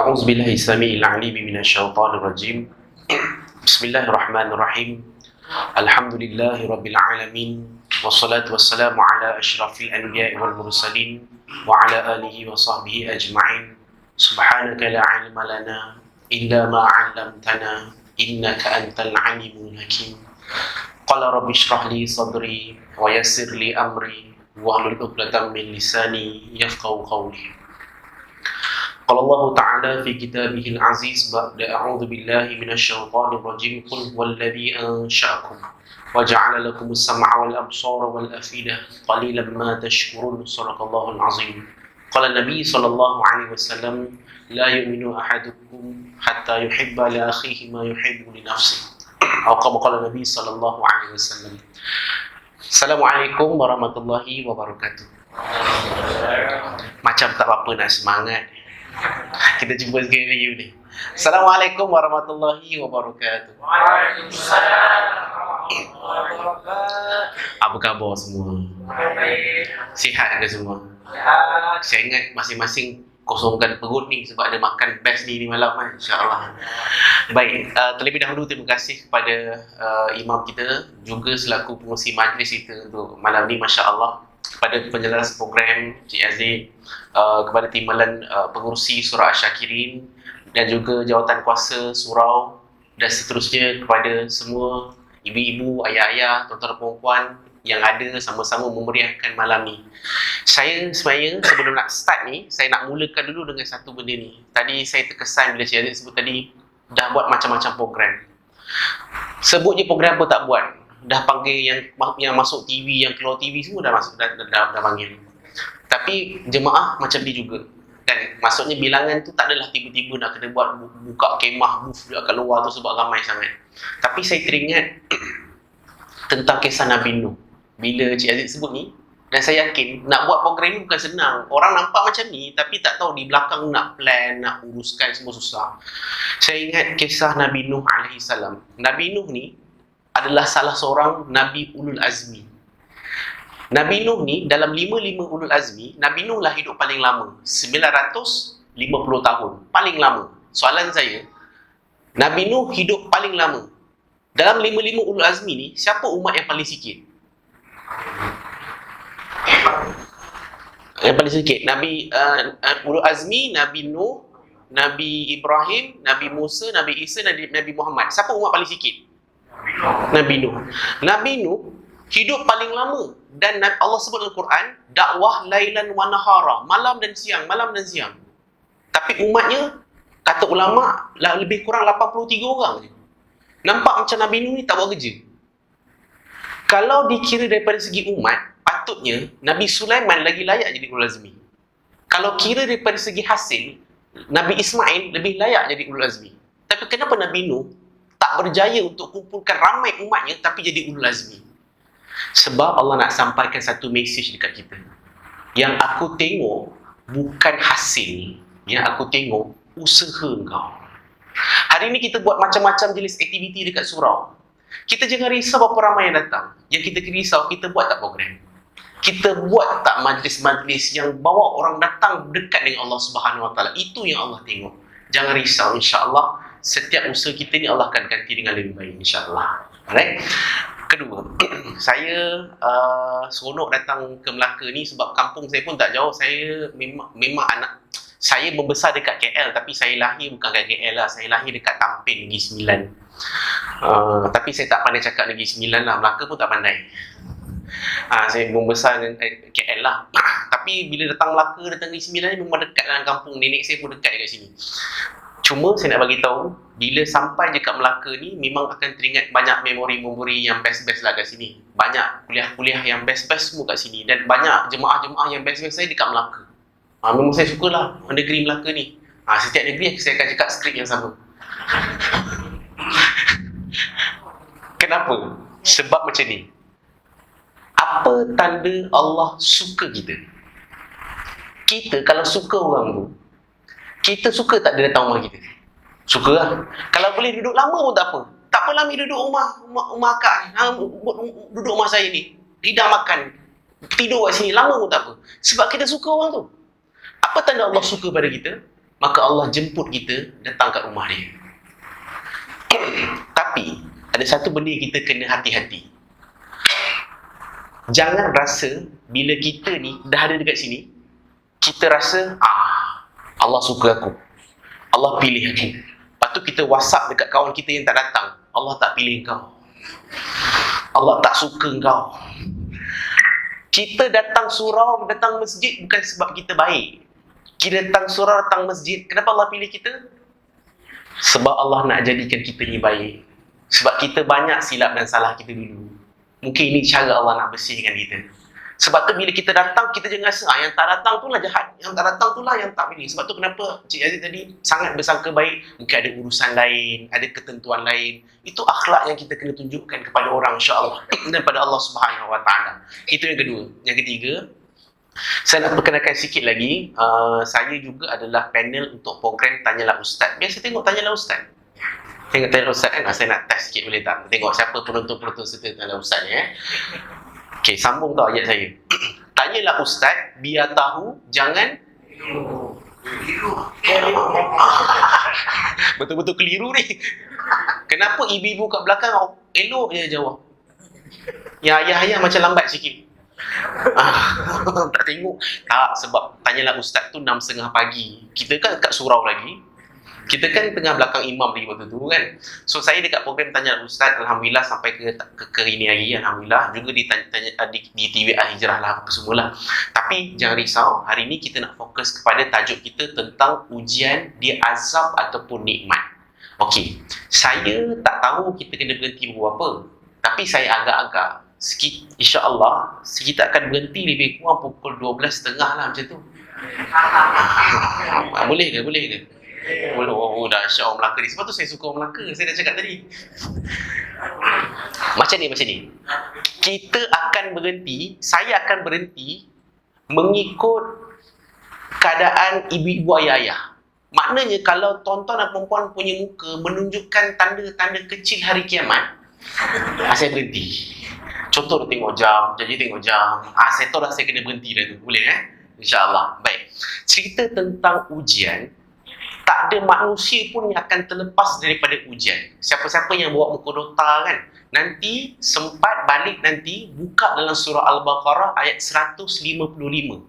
أعوذ بالله السميع العليم من الشيطان الرجيم. بسم الله الرحمن الرحيم. الحمد لله رب العالمين، والصلاة والسلام على أشرف الأنبياء والمرسلين وعلى آله وصحبه أجمعين. سبحانك لا علم لنا إلا ما علمتنا إنك أنت العليم الحكيم. قال رب اشرح لي صدري ويسر لي أمري واحلل عقدة من لساني يفقهوا قولي. قال الله تعالى في كتابه العزيز بعد أعوذ بالله من الشيطان الرجيم قل هو الذي أنشأكم وجعل لكم السمع والأبصار والأفئدة قليلا ما تشكرون. صدق الله العظيم. قال النبي صلى الله عليه وسلم لا يؤمن أحدكم حتى يحب لأخيه ما يحب لنفسه أو كما قال النبي صلى الله عليه وسلم. Assalamualaikum warahmatullahi wabarakatuh. Macam tak apa nak semangat. Kita jumpa sekali lagi ni. Assalamualaikum warahmatullahi wabarakatuh. Waalaikumsalam warahmatullahi wabarakatuh. Apa khabar semua? Sihat ke semua? Saya ingat masing-masing kosongkan perut ni sebab ada makan best ni malam kan, insya-Allah. Baik, terlebih dahulu terima kasih kepada imam kita juga selaku pengurusi majlis kita untuk malam ni, masya-Allah. Kepada penjelas program Cik Aziz, kepada timbalan pengurusi surau Asyakirin dan juga jawatan kuasa surau dan seterusnya, kepada semua ibu-ibu, ayah-ayah, tuan-tuan perempuan yang ada sama-sama memeriahkan malam ni. Saya sebenarnya sebelum nak start ni, saya nak mulakan dulu dengan satu benda ni. Tadi saya terkesan bila Cik Aziz sebut tadi dah buat macam-macam program. Sebut je program apa tak buat. Dah panggil yang masuk TV, yang keluar TV semua dah masuk, dah panggil. Tapi jemaah macam ni juga. Dan maksudnya bilangan tu tak adalah tiba-tiba nak kena buat buka kemah booth kat luar tu sebab ramai sangat. Tapi saya teringat tentang kisah Nabi Nuh bila Cik Aziz sebut ni, dan saya yakin nak buat program ni bukan senang. Orang nampak macam ni tapi tak tahu di belakang nak plan, nak uruskan semua susah. Saya ingat kisah Nabi Nuh alaihi salam. Nabi Nuh ni adalah salah seorang Nabi Ulul Azmi. Nabi Nuh ni dalam 5 Ulul Azmi, Nabi Nuh lah hidup paling lama, 950 tahun, paling lama. Soalan saya, Nabi Nuh hidup paling lama. Dalam 5 Ulul Azmi ni, siapa umat yang paling sikit? Yang paling sikit Nabi Ulul Azmi, Nabi Nuh, Nabi Ibrahim, Nabi Musa, Nabi Isa, Nabi Muhammad. Siapa umat paling sikit? Nabi Nuh. Nabi Nuh hidup paling lama, dan Allah sebut dalam Quran dakwah lailan wa nahara, malam dan siang, malam dan siang. Tapi umatnya kata ulama lebih kurang 83 orang je. Nampak macam Nabi Nuh ni tak buat kerja. Kalau dikira daripada segi umat, patutnya Nabi Sulaiman lagi layak jadi Ulul Azmi. Kalau kira daripada segi hasil, Nabi Ismail lebih layak jadi Ulul Azmi. Tapi kenapa Nabi Nuh tak berjaya untuk kumpulkan ramai umatnya tapi jadi Ulul Azmi? Sebab Allah nak sampaikan satu mesej dekat kita. Yang aku tengok bukan hasil, yang aku tengok usaha kau. Hari ni kita buat macam-macam jenis aktiviti dekat surau. Kita jangan risau berapa ramai yang datang. Yang kita risau, kita buat tak program? Kita buat tak majlis-majlis yang bawa orang datang dekat dengan Allah Subhanahu Wa Taala? Itu yang Allah tengok. Jangan risau, insya-Allah setiap usaha kita ni Allah akan ganti dengan lebih baik, insya-Allah. Alright. Kedua, saya seronok datang ke Melaka ni sebab kampung saya pun tak jauh. Saya memang anak saya membesar dekat KL, tapi saya lahir bukan kat KL lah. Saya lahir dekat Tampin, Negeri Sembilan. Tapi saya tak pandai cakap Negeri Sembilan lah. Melaka pun tak pandai. Saya membesar KL lah. Tapi bila datang Melaka, datang Negeri Sembilan ni memang dekat dengan kampung. Nenek saya pun dekat dekat sini. Cuma saya nak bagi tahu, bila sampai dekat Melaka ni memang akan teringat banyak memori-memori yang best-best lah kat sini. Banyak kuliah-kuliah yang best-best semua kat sini, dan banyak jemaah-jemaah yang best-best saya dekat Melaka. Memang saya sukalah negeri Melaka ni. Setiap negeri saya akan cakap skrip yang sama. Kenapa? Sebab macam ni. Apa tanda Allah suka kita? Kita kalau suka orang tu, kita suka tak dia datang rumah kita? Suka lah. Kalau boleh duduk lama pun tak apa. Tak apalah Mi duduk rumah akak ni. Duduk rumah saya ni. Hidang makan. Tidur kat sini lama pun tak apa. Sebab kita suka orang tu. Apa tanda Allah suka pada kita? maka Allah jemput kita datang kat rumah dia. Tapi ada satu benda yang kita kena hati-hati. Jangan rasa bila kita ni dah ada dekat sini, kita rasa Allah suka aku, Allah pilih aku. Lepas tu kita WhatsApp dekat kawan kita yang tak datang, Allah tak pilih kau, Allah tak suka kau. Kita datang surau, datang masjid bukan sebab kita baik. Kita datang surau, datang masjid, kenapa Allah pilih kita? Sebab Allah nak jadikan kita ni baik. Sebab kita banyak silap dan salah kita dulu. Mungkin ini cara Allah nak bersihkan kita. Sebab tu bila kita datang, kita jangan rasa yang tak datang tu lah jahat, yang tak datang tu lah yang tak pilih. Sebab tu kenapa Cik Aziz tadi sangat bersangka baik. Mungkin ada urusan lain, ada ketentuan lain. Itu akhlak yang kita kena tunjukkan kepada orang, insya-Allah, dan pada Allah Subhanahu Wa Taala. Itu yang kedua. Yang ketiga, saya nak perkenalkan sikit lagi, saya juga adalah panel untuk program Tanyalah Ustaz. Biasa tengok Tanyalah Ustaz. Tengok Tanyalah Ustaz kan? Saya nak test sikit, boleh tak? Tengok siapa penonton-penonton serta Tanyalah Ustaz ni. Okey, sambung tau ayat saya. Tanyalah Ustaz, biar tahu, jangan betul-betul keliru ni. Kenapa ibu-ibu kat belakang elok je jawab? Yang ayah-ayah macam lambat sikit. Tak tengok. Tak, sebab Tanyalah Ustaz tu 6.30 pagi. Kita kan kat surau lagi. Kita kan tengah belakang imam lagi waktu tu kan. So saya dekat program Tanyalah Ustaz, Alhamdulillah sampai ke ini hari, Alhamdulillah. Juga di TV Al-Hijrah lah, apa semualah. Tapi jangan risau, hari ni kita nak fokus kepada tajuk kita tentang ujian di azab ataupun nikmat. Okey, saya tak tahu kita kena berhenti buat apa. Tapi saya agak-agak insya-Allah kita akan berhenti lebih kurang pukul 12.30 lah macam tu. Boleh ke? Boleh ke? Oh, dahsyat orang Melaka ni. Sebab tu saya suka orang Melaka. Saya dah cakap tadi. Macam ni. Kita akan berhenti, saya akan berhenti mengikut keadaan ibu-ibu ayah-ayah. Maknanya kalau tuan-tuan dan perempuan punya muka menunjukkan tanda-tanda kecil hari kiamat, saya berhenti. Contoh tengok jam, jadi tengok jam. Saya tahu dah saya kena berhenti dah tu. Boleh InsyaAllah. Baik. Cerita tentang ujian, tak ada manusia pun yang akan terlepas daripada ujian. Siapa-siapa yang bawa muka nota kan, nanti sempat balik nanti buka dalam surah Al-Baqarah ayat 155.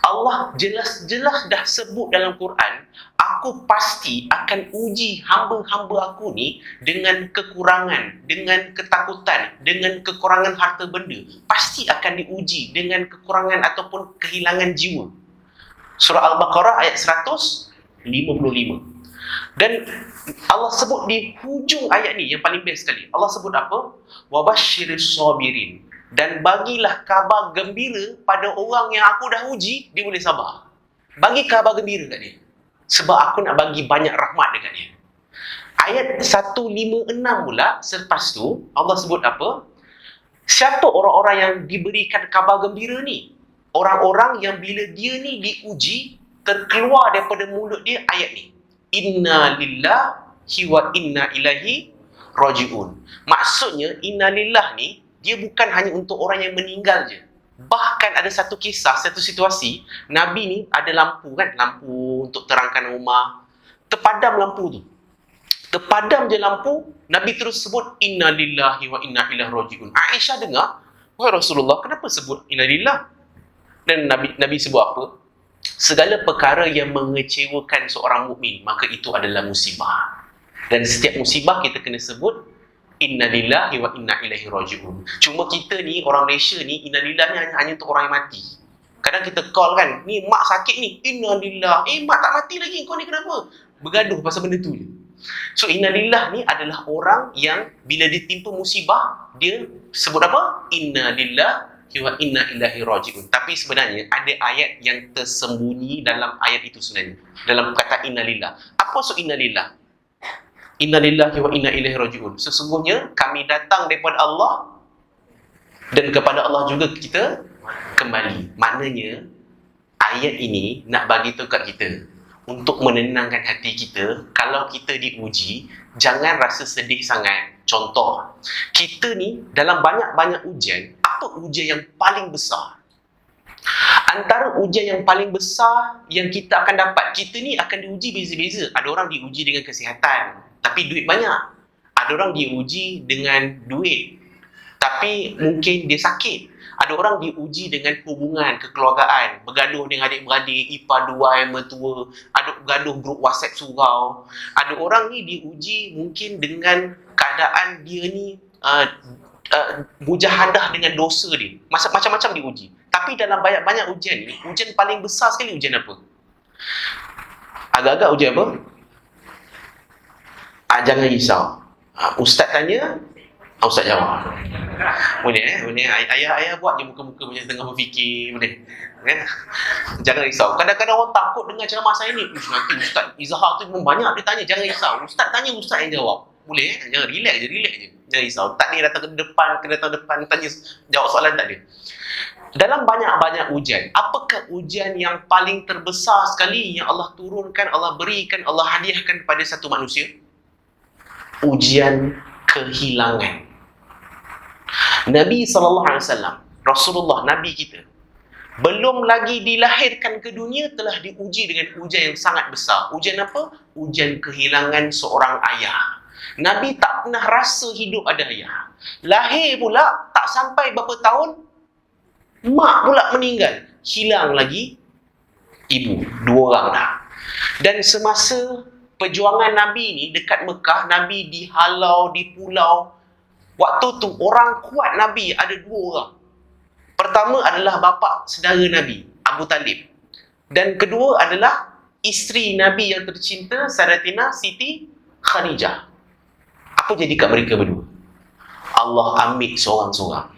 Allah jelas-jelas dah sebut dalam Quran, aku pasti akan uji hamba-hamba aku ni dengan kekurangan, dengan ketakutan, dengan kekurangan harta benda. Pasti akan diuji dengan kekurangan ataupun kehilangan jiwa. Surah Al-Baqarah ayat 155. Dan Allah sebut di hujung ayat ni yang paling best sekali. Allah sebut apa? Wabashiris sabirin. Dan bagilah kabar gembira pada orang yang aku dah uji, dia boleh sabar. Bagi kabar gembira kat dia. Sebab aku nak bagi banyak rahmat dekat dia. Ayat 156 pula, selepas tu Allah sebut apa? Siapa orang-orang yang diberikan kabar gembira ni? Orang-orang yang bila dia ni diuji, terkeluar daripada mulut dia ayat ni. Inna lillahi wa inna ilaihi raji'un. Maksudnya inna lillah ni dia bukan hanya untuk orang yang meninggal je. Bahkan ada satu kisah, satu situasi, Nabi ni ada lampu kan, lampu untuk terangkan rumah. Terpadam lampu tu. Terpadam je lampu, Nabi terus sebut inna lillahi wa inna ilaihi raji'un. Aisyah dengar, wahai Rasulullah, kenapa sebut inna lillah? Dan Nabi sebut apa? Segala perkara yang mengecewakan seorang mukmin, maka itu adalah musibah. Dan setiap musibah kita kena sebut inna lillahi wa inna ilaihi raji'un. Cuma kita ni, orang Malaysia ni, inna lillah ni hanya untuk orang yang mati. Kadang kita call kan, ni mak sakit ni, inna lillah. Mak tak mati lagi, kau ni kenapa? Bergaduh pasal benda tu je. So inna lillah ni adalah orang yang bila ditimpa musibah, dia sebut apa? Inna lillahi wa inna ilaihi raji'un. Tapi sebenarnya ada ayat yang tersembunyi dalam ayat itu sebenarnya. Dalam kata inna lillah. Apa maksud inna lillah? Inna lillahi wa inna ilaihi raji'un. Sesungguhnya kami datang daripada Allah dan kepada Allah juga kita kembali. Maknanya ayat ini nak bagi tahu kat kita untuk menenangkan hati kita. Kalau kita diuji, jangan rasa sedih sangat. Contoh, kita ni dalam banyak-banyak ujian, apa ujian yang paling besar? Antara ujian yang paling besar yang kita akan dapat, kita ni akan diuji beza-beza. Ada orang diuji dengan kesihatan, tapi duit banyak. Ada orang diuji dengan duit, tapi mungkin dia sakit. Ada orang diuji dengan hubungan, kekeluargaan, bergaduh dengan adik-beradik, ipar dua, mertua, ada bergaduh grup WhatsApp surau. Ada orang ni diuji mungkin dengan keadaan dia ni mujahadah dengan dosa dia. Macam-macam diuji. Tapi dalam banyak-banyak ujian ni, ujian paling besar sekali ujian apa? Agak-agak ujian apa? Jangan risau. Ustaz tanya, Ustaz jawab. Boleh boleh. Ayah buat je muka-muka macam tengah berfikir, boleh. Jangan risau. Kadang-kadang orang takut dengar ceramah saya ni. Nanti Ustaz Izhar tu memang banyak dia tanya. Jangan risau. Ustaz tanya, Ustaz yang jawab. Boleh Jangan relax je. Jangan risau. Tak ni datang ke depan tanya jawab soalan, tak ada. Dalam banyak-banyak ujian, apakah ujian yang paling terbesar sekali yang Allah turunkan, Allah berikan, Allah hadiahkan kepada satu manusia? Ujian kehilangan. Nabi SAW, Rasulullah, Nabi kita, belum lagi dilahirkan ke dunia telah diuji dengan ujian yang sangat besar. Ujian apa? Ujian kehilangan seorang ayah. Nabi tak pernah rasa hidup ada ayah. Lahir pula, tak sampai berapa tahun, mak pula meninggal. Hilang lagi ibu. 2 orang dah. Dan semasa perjuangan Nabi ni dekat Mekah, Nabi dihalau, di pulau. Waktu tu orang kuat Nabi ada 2 orang. Pertama adalah bapa saudara Nabi, Abu Talib. Dan kedua adalah isteri Nabi yang tercinta, Sayyidatina Siti Khadijah. Apa jadi kat mereka berdua? Allah ambil seorang-seorang.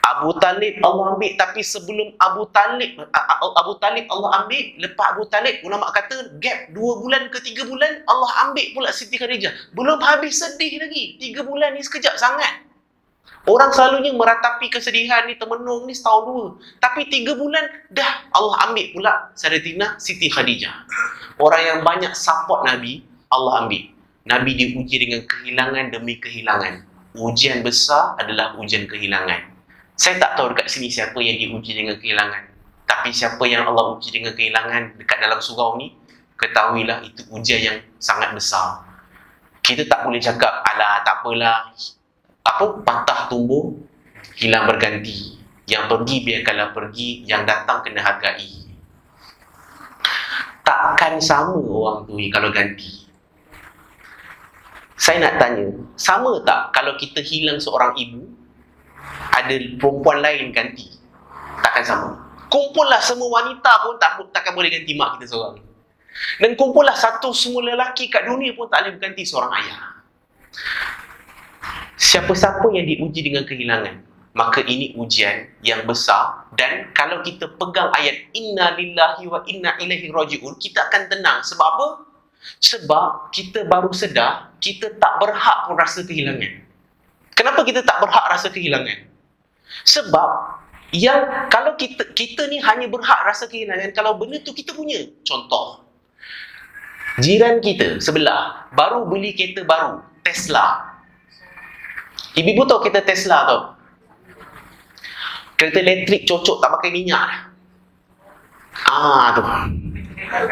Abu Talib Allah ambil, tapi sebelum Abu Talib Allah ambil, lepas Abu Talib, ulama kata gap 2 bulan ke 3 bulan, Allah ambil pula Siti Khadijah. Belum habis sedih lagi. 3 bulan ni sekejap sangat. Orang selalunya meratapi kesedihan ni, termenung ni setahun 2. Tapi 3 bulan dah Allah ambil pula Sayyidatina Siti Khadijah. Orang yang banyak support Nabi, Allah ambil. Nabi diuji dengan kehilangan demi kehilangan. Ujian besar adalah ujian kehilangan. Saya tak tahu dekat sini siapa yang diuji dengan kehilangan. Tapi siapa yang Allah uji dengan kehilangan dekat dalam surau ni, ketahuilah itu ujian yang sangat besar. Kita tak boleh cakap, alah tak apalah, patah tumbuh, hilang berganti. Yang pergi biarkanlah pergi, yang datang kena hargai. Takkan sama orang tu kalau ganti. Saya nak tanya, sama tak kalau kita hilang seorang ibu, ada perempuan lain ganti? Takkan sama. Kumpullah semua wanita pun takkan boleh ganti mak kita seorang. Dan kumpullah semua lelaki kat dunia pun tak boleh ganti seorang ayah. Siapa-siapa yang diuji dengan kehilangan, maka ini ujian yang besar. Dan kalau kita pegang ayat Inna lillahi wa inna ilaihi raji'un, kita akan tenang. Sebab apa? Sebab kita baru sedar kita tak berhak pun rasa kehilangan. Kenapa kita tak berhak rasa kehilangan? Sebab yang kalau kita ni hanya berhak rasa kehilangan kalau benda tu kita punya. Contoh, jiran kita sebelah baru beli kereta baru, Tesla. Ibu tahu kereta Tesla tau? Kereta elektrik cocok, tak pakai minyak dah. Tu.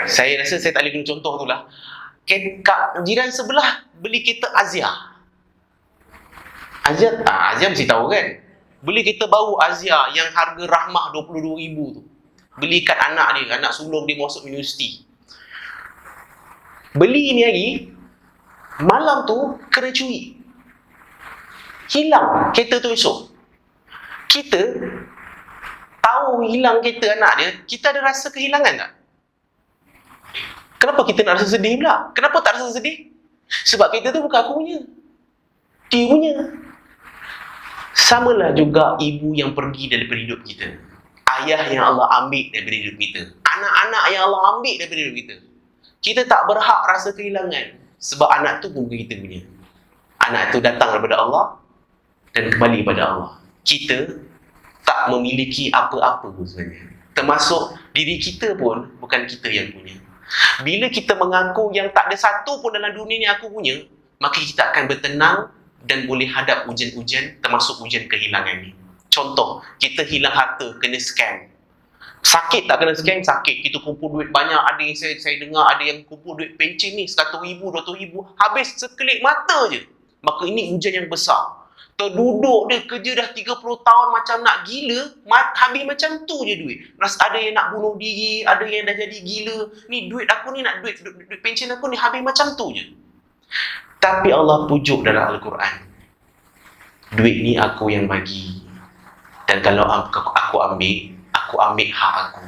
Saya rasa saya tak boleh guna contoh tu lah. Jiran sebelah beli kereta Azia. Azia mesti tahu kan? Beli kereta baru Azia yang harga rahmah 22,000 tu. Beli kat anak dia, anak sulung dia masuk universiti. Beli ni lagi, malam tu kena curi. Hilang kereta tu esok. Kita tahu hilang kereta anak dia, kita ada rasa kehilangan tak? Kenapa kita nak rasa sedih pula? Kenapa tak rasa sedih? Sebab kereta tu bukan aku punya, dia punya. Samalah juga ibu yang pergi daripada hidup kita, ayah yang Allah ambil daripada hidup kita, anak-anak yang Allah ambil daripada hidup kita. Kita tak berhak rasa kehilangan sebab anak tu bukan kita punya. Anak tu datang daripada Allah dan kembali kepada Allah. Kita tak memiliki apa-apa pun sebenarnya. Termasuk diri kita pun bukan kita yang punya. Bila kita mengaku yang tak ada satu pun dalam dunia ni aku punya, maka kita akan bertenang dan boleh hadap ujian-ujian, termasuk ujian kehilangan ni. Contoh, kita hilang harta, kena scam. Sakit tak kena scam, sakit. Kita kumpul duit banyak. Ada yang saya dengar, ada yang kumpul duit pencen ni, 100,000, 200,000. Habis sekelip mata je. Maka ini ujian yang besar. Terduduk dia kerja dah 30 tahun macam nak gila, habis macam tu je duit. Ada yang nak bunuh diri, ada yang dah jadi gila. Ni duit aku ni, nak duit pencen aku ni habis macam tu je. Tapi Allah pujuk dalam Al-Quran, duit ni aku yang bagi. Dan kalau aku ambil hak aku,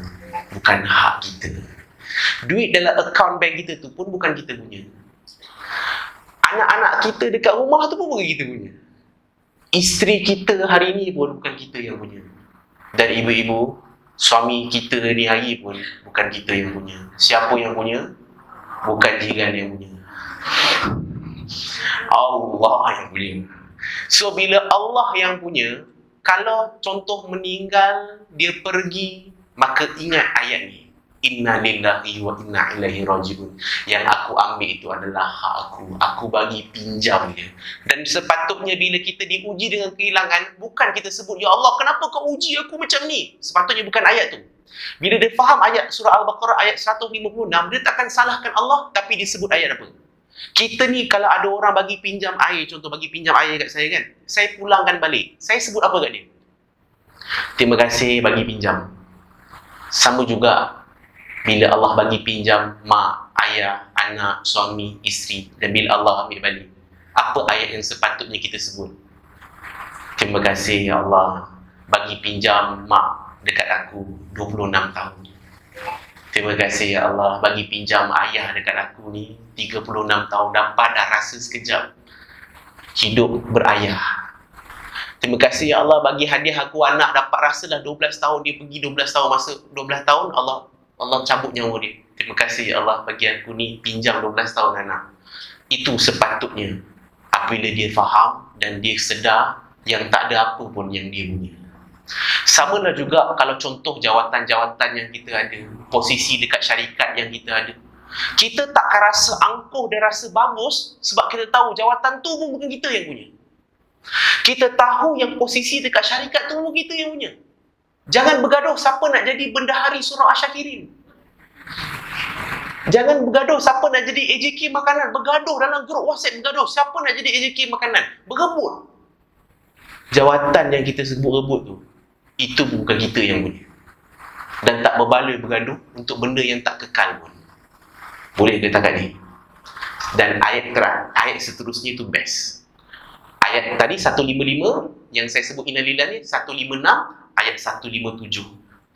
bukan hak kita. Duit dalam akaun bank kita tu pun bukan kita punya. Anak-anak kita dekat rumah tu pun bukan kita punya. Isteri kita hari ni pun bukan kita yang punya. Dan ibu-ibu, suami kita ni hari pun bukan kita yang punya. Siapa yang punya? Bukan jiran yang punya. Allah yang punya. So bila Allah yang punya, kalau contoh meninggal, dia pergi, maka ingat ayat ni. Inna lillahi wa inna ilaihi raji'un. Yang aku ambil itu adalah hak aku. Aku bagi pinjam dia. Dan sepatutnya bila kita diuji dengan kehilangan, bukan kita sebut, ya Allah, kenapa kau uji aku macam ni? Sepatutnya bukan ayat tu. Bila dia faham ayat surah Al-Baqarah ayat 156, dia takkan salahkan Allah, tapi dia sebut ayat apa? Kita ni kalau ada orang bagi pinjam air, contoh bagi pinjam air kat saya kan, saya pulangkan balik. Saya sebut apa kat dia? Terima kasih bagi pinjam. Sama juga bila Allah bagi pinjam mak, ayah, anak, suami, isteri, dan bila Allah ambil balik, apa ayat yang sepatutnya kita sebut? Terima kasih ya Allah bagi pinjam mak dekat aku 26 tahun. Terima kasih ya Allah bagi pinjam ayah dekat aku ni 36 tahun. Dapat dah rasa sekejap hidup berayah. Terima kasih ya Allah bagi hadiah aku anak, dapat rasa dah 12 tahun, dia pergi 12 tahun, masa 12 tahun Allah cabut nyawa dia. Terima kasih ya Allah bagi aku ni pinjam 12 tahun anak. Itu sepatutnya apabila dia faham dan dia sedar yang tak ada apa pun yang dia punya. Sama lah juga kalau contoh jawatan-jawatan yang kita ada, posisi dekat syarikat yang kita ada. Kita takkan rasa angkuh dan rasa bagus sebab kita tahu jawatan tu pun bukan kita yang punya. Kita tahu yang posisi dekat syarikat tu pun kita yang punya. Jangan bergaduh siapa nak jadi bendahari surau Asyakirin. Jangan bergaduh siapa nak jadi AJK makanan. Bergaduh dalam grup WhatsApp, bergaduh siapa nak jadi AJK makanan. Berebut. Jawatan yang kita sebut rebut tu, itu bukan kita yang punya. Dan tak berbaloi bergaduh untuk benda yang tak kekal pun. Boleh ke takat ni? Dan ayat seterusnya itu best. Ayat tadi 155 yang saya sebut innalillah ni, 156, ayat 157.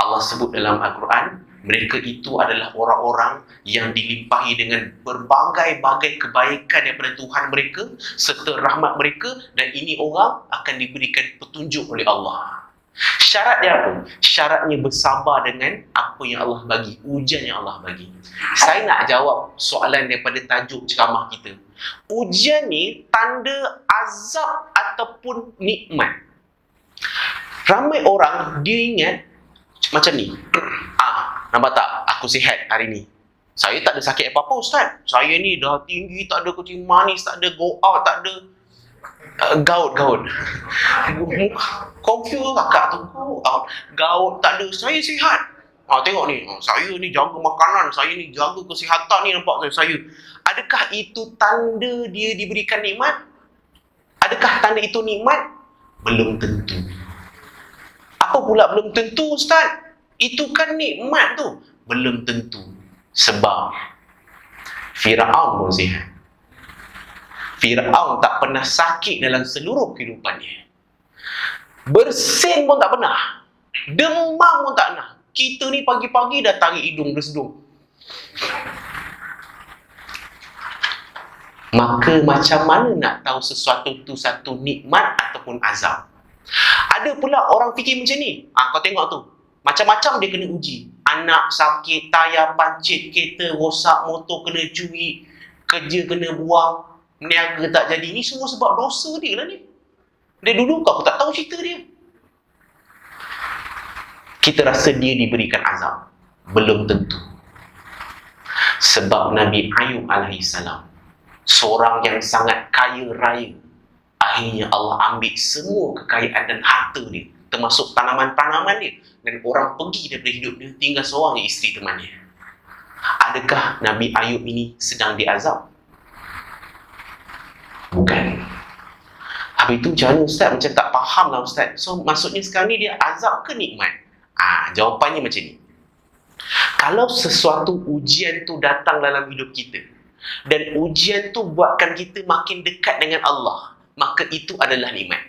Allah sebut dalam Al-Quran, mereka itu adalah orang-orang yang dilimpahi dengan berbagai-bagai kebaikan daripada Tuhan mereka serta rahmat mereka, dan ini orang akan diberikan petunjuk oleh Allah. Syarat dia apa? Syaratnya bersabar dengan apa yang Allah bagi, ujian yang Allah bagi. Saya nak jawab soalan daripada tajuk ceramah kita. Ujian ni tanda azab ataupun nikmat. Ramai orang dia ingat macam ni. Nampak tak? Aku sihat hari ni. Saya tak ada sakit apa-apa Ustaz. Saya ni dah tinggi, tak ada kucing manis, tak ada go out, tak ada gaut. Confuse kakak tu. Gaut tak ada. Saya sihat. Tengok ni. Saya ni jaga makanan. Saya ni jaga kesihatan ni. Nampak saya. Adakah itu tanda dia diberikan nikmat? Adakah tanda itu nikmat? Belum tentu. Apa pula belum tentu Ustaz? Itu kan nikmat tu. Belum tentu. Sebab Firaun pun sihat. Firaun tak pernah sakit dalam seluruh kehidupannya. Bersin pun tak pernah. Demam pun tak pernah. Kita ni pagi-pagi dah tarik hidung bersedung. Maka macam mana nak tahu sesuatu tu satu nikmat ataupun azab? Ada pula orang fikir macam ni. Kau tengok tu. Macam-macam dia kena uji. Anak sakit, tayar pancit, kereta rosak, motor kena curi, kerja kena buang, meniaga tak jadi. Ni semua sebab dosa dia lah ni. Dia dulu kau tak tahu cerita dia. Kita rasa dia diberikan azab. Belum tentu. Sebab Nabi Ayub alaihissalam, seorang yang sangat kaya raya, akhirnya Allah ambil semua kekayaan dan harta dia, termasuk tanaman-tanaman dia, dan orang pergi daripada hidup dia, tinggal seorang je isteri teman dia. Adakah Nabi Ayub ini sedang diazab? Bukan. Habis itu macam mana Ustaz? Macam tak faham lah Ustaz. So maksudnya sekarang ni dia azab ke nikmat? Jawapannya macam ni. Kalau sesuatu ujian tu datang dalam hidup kita, dan ujian tu buatkan kita makin dekat dengan Allah, maka itu adalah nikmat.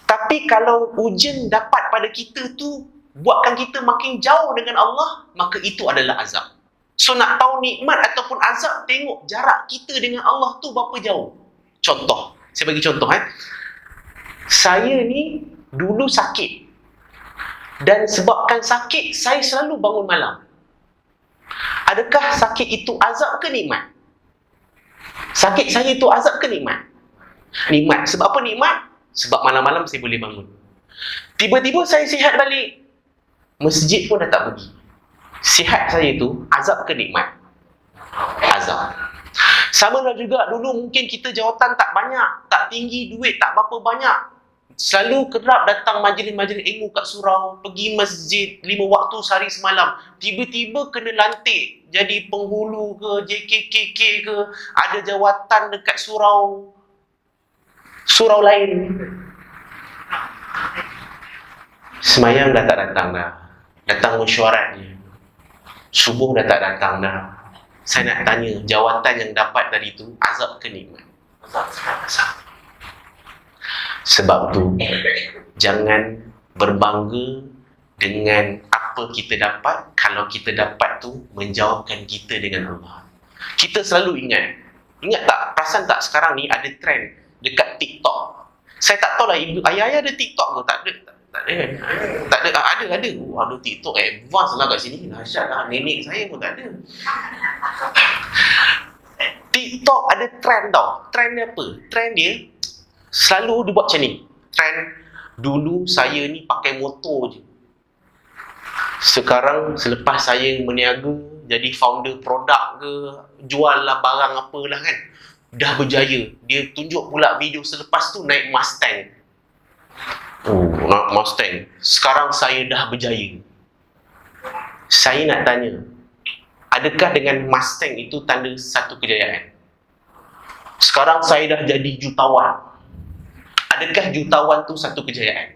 Tapi kalau ujian dapat pada kita tu buatkan kita makin jauh dengan Allah, maka itu adalah azab. So nak tahu nikmat ataupun azab, tengok jarak kita dengan Allah tu berapa jauh. Contoh, saya bagi contoh. Saya ni dulu sakit, dan sebabkan sakit, saya selalu bangun malam. Adakah sakit itu azab ke nikmat? Sakit saya itu azab ke nikmat? Nikmat. Sebab apa nikmat? Sebab malam-malam saya boleh bangun. Tiba-tiba saya sihat balik, masjid pun dah tak pergi. Sihat saya itu azab ke nikmat? Azab. Sama lah juga, dulu mungkin kita jawatan tak banyak, tak tinggi, duit tak berapa banyak, selalu kerap datang majlis-majlis ilmu kat surau, pergi masjid 5 waktu sehari semalam. Tiba-tiba kena lantik jadi penghulu ke, JKKK ke, ada jawatan dekat surau lain. Semayang dah tak datang dah, datang mesyuarat je. Subuh dah tak datang dah. Saya nak tanya, jawatan yang dapat tadi tu azab ke nikmat? Azab. Sebab tu jangan berbangga dengan apa kita dapat kalau kita dapat tu menjauhkan kita dengan Allah. Kita selalu ingat tak, perasan tak sekarang ni ada trend dekat TikTok. Saya tak tahu lah ayah-ayah ada TikTok ke? Tak ada kan? Tak ada. Ada. Ada TikTok advance lah kat sini. Dahsyat lah, nenek saya pun tak ada. TikTok ada trend tau. Trend dia apa? Trend dia selalu dia buat macam ni. Trend, dulu saya ni pakai motor je, sekarang selepas saya berniaga, jadi founder produk ke, jual lah barang apalah kan, dah berjaya. Dia tunjuk pula video selepas tu naik Mustang. Naik Mustang. Sekarang saya dah berjaya. Saya nak tanya, adakah dengan Mustang itu tanda satu kejayaan? Sekarang saya dah jadi jutawan. Adakah jutawan tu satu kejayaan?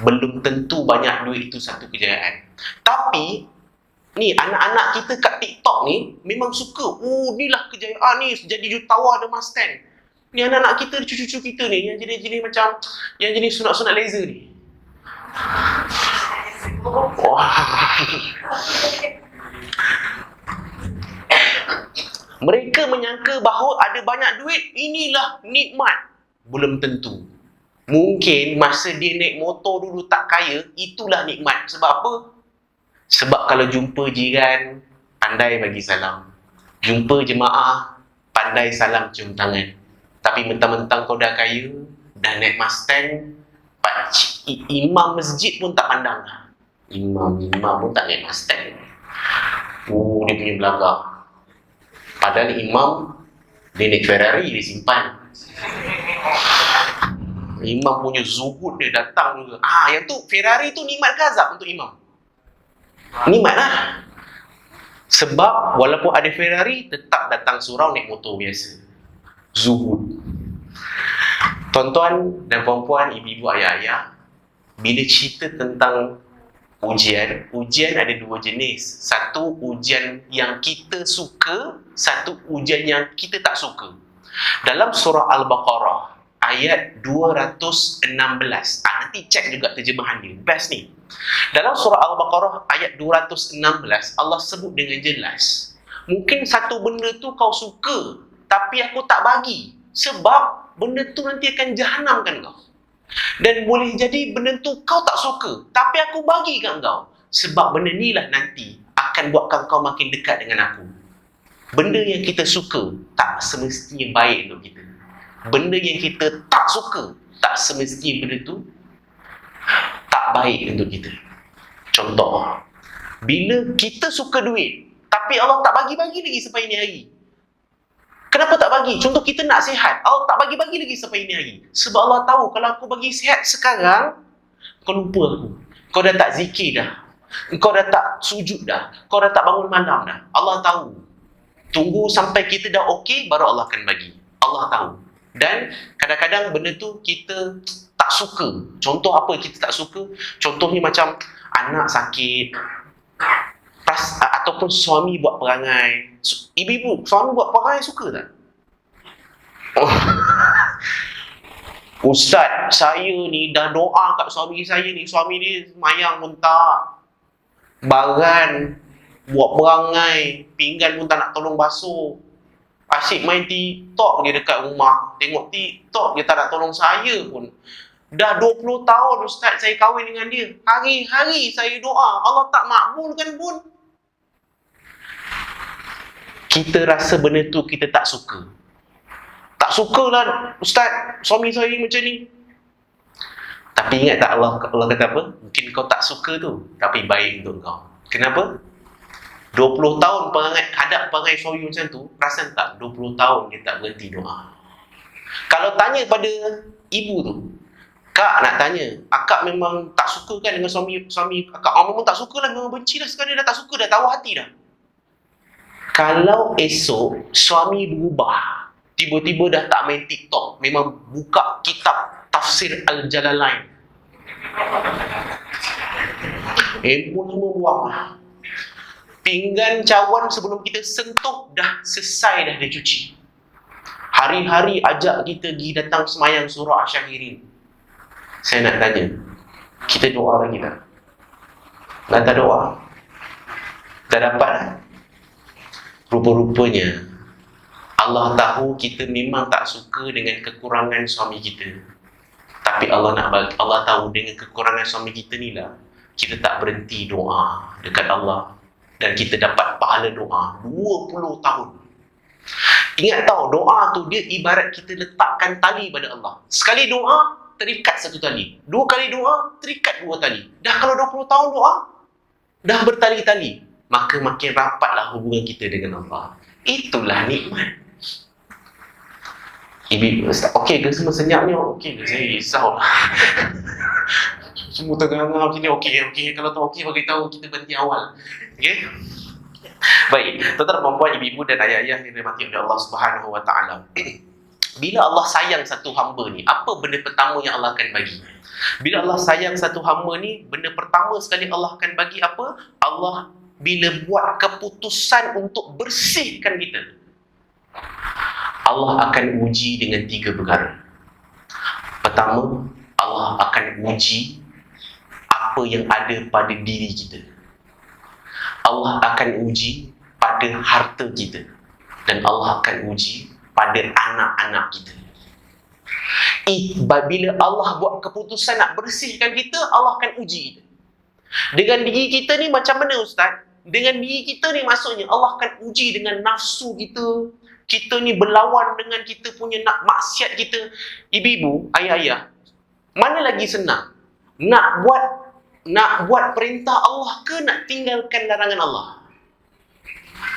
Belum tentu banyak duit itu satu kejayaan. Tapi ni anak-anak kita kat TikTok ni memang suka. Inilah kejayaan ni, jadi jutawan ada Mustang. Ni anak-anak kita, cucu-cucu kita ni yang jenis-jenis macam yang jenis sunat-sunat laser ni. Mereka menyangka bahawa ada banyak duit, inilah nikmat. Belum tentu. Mungkin masa dia naik motor dulu tak kaya, itulah nikmat. Sebab apa? Sebab kalau jumpa jiran, pandai bagi salam. Jumpa jemaah, pandai salam cium tangan. Tapi mentang-mentang kau dah kaya, dah naik Mustang, imam masjid pun tak pandang lah. Imam pun tak naik Mustang. Dia punya belagak. Padahal imam, dia naik Ferrari, dia simpan. Imam punya zuhud dia datang juga. Yang tu Ferrari tu nikmat ke azab untuk imam? Nikmat lah. Sebab walaupun ada Ferrari, tetap datang surau naik motor biasa. Zuhud. Tuan-tuan dan puan-puan, ibu-ibu, ayah-ayah, bila cerita tentang ujian ada dua jenis. Satu ujian yang kita suka, satu ujian yang kita tak suka. Dalam surah Al-Baqarah ayat 216. Nanti cek juga terjemahan dia. Best ni. Dalam surah Al-Baqarah ayat 216, Allah sebut dengan jelas. Mungkin satu benda tu kau suka, tapi aku tak bagi. Sebab benda tu nanti akan jahanamkan kau. Dan boleh jadi benda tu kau tak suka, tapi aku bagi kat kau. Sebab benda ni lah nanti akan buatkan kau makin dekat dengan aku. Benda yang kita suka tak semestinya baik untuk kita. Benda yang kita tak suka, tak semestinya benda tu tak baik untuk kita. Contoh, bila kita suka duit, tapi Allah tak bagi-bagi lagi sampai ini hari. Kenapa Kenapa tak bagi? Contoh kita nak sihat, Allah tak bagi-bagi lagi sampai ini hari. Sebab Allah tahu kalau aku bagi sihat sekarang, kau lupa aku. Kau dah tak zikir dah. Kau dah tak sujud dah. Kau dah tak bangun malam dah. Allah tahu. Tunggu sampai kita dah okey, baru Allah akan bagi. Allah tahu. Dan kadang-kadang benda tu kita tak suka. Contoh apa kita tak suka? Contohnya macam anak sakit, ataupun suami buat perangai. Ibu-ibu, suami buat perangai suka tak? Ustaz, saya ni dah doa kat suami saya ni. Suami ni semayang pun tak, baran, buat perangai, pinggan pun tak nak tolong basuh. Asyik main TikTok dia dekat rumah. Tengok TikTok, dia tak nak tolong saya pun. Dah 20 tahun Ustaz saya kahwin dengan dia. Hari-hari saya doa, Allah tak makbulkan pun. Kita rasa benda tu kita tak suka. Tak sukalah Ustaz, suami saya macam ni. Tapi ingat tak Allah kata apa? Mungkin kau tak suka tu, tapi baik untuk kau. Kenapa? 20 tahun hadap perangai suami macam tu, perasan tak? 20 tahun dia tak berhenti doa. Kalau tanya pada ibu tu, Kak nak tanya, akak memang tak suka kan dengan suami akak? Memang tak suka lah, memang benci lah sekarang, dia dah tak suka, dah tahu hati dah. Kalau esok suami berubah, tiba-tiba dah tak main TikTok, memang buka kitab tafsir Al-Jalalain, handphone semua buang lah. Pinggan cawan sebelum kita sentuh dah selesai dah dia cuci. Hari-hari ajak kita pergi datang semayang surah Asyahirin. Saya nak tanya, kita doa lagi tak? Dah tak doa? Dah dapat tak? Rupa-rupanya Allah tahu kita memang tak suka dengan kekurangan suami kita. Tapi Allah tahu dengan kekurangan suami kita ni lah, kita tak berhenti doa dekat Allah. Dan kita dapat pahala doa 20 tahun. Ingat tahu, doa tu dia ibarat kita letakkan tali pada Allah. Sekali doa, terikat satu tali. 2 kali doa, terikat 2 tali. Dah kalau 20 tahun doa, dah bertali-tali. Maka makin rapatlah hubungan kita dengan Allah. Itulah nikmat. Ibu, okey ke semua senyapnya? Okey ke? Saya risau lah. Semua terganggu macam ni. Okey. Kalau tak okey, beritahu kita berhenti awal. Okey? Baik, tuan-tuan dan puan, ibu-ibu dan ayah-ayah yang dirahmati oleh Allah Subhanahu wa taala. Bila Allah sayang satu hamba ni, apa benda pertama yang Allah akan bagi? Bila Allah sayang satu hamba ni, benda pertama sekali Allah akan bagi apa? Allah bila buat keputusan untuk bersihkan kita, Allah akan uji dengan 3 perkara. Pertama, Allah akan uji apa yang ada pada diri kita. Allah akan uji pada harta kita. Dan Allah akan uji pada anak-anak kita. Bila Allah buat keputusan nak bersihkan kita, Allah akan uji kita. Dengan diri kita ni macam mana Ustaz? Dengan diri kita ni maksudnya Allah akan uji dengan nafsu kita. Kita ni berlawan dengan kita punya maksiat kita. Ibu-ibu, ayah-ayah, mana lagi senang? Nak buat perintah Allah ke nak tinggalkan larangan Allah?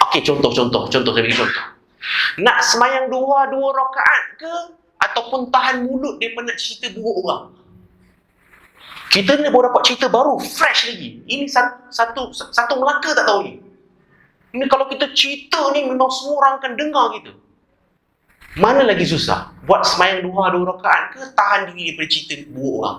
Okey, contoh saya bagi contoh. Nak semayang 2 rakaat ke ataupun tahan mulut daripada nak cerita buruk orang? Kita ni baru dapat cerita baru, fresh lagi. Ini satu Melaka tak tahu ni. Ini kalau kita cerita ni memang semua orang akan dengar kita. Mana lagi susah? Buat semayang 2 rakaat ke tahan diri daripada cerita buruk orang?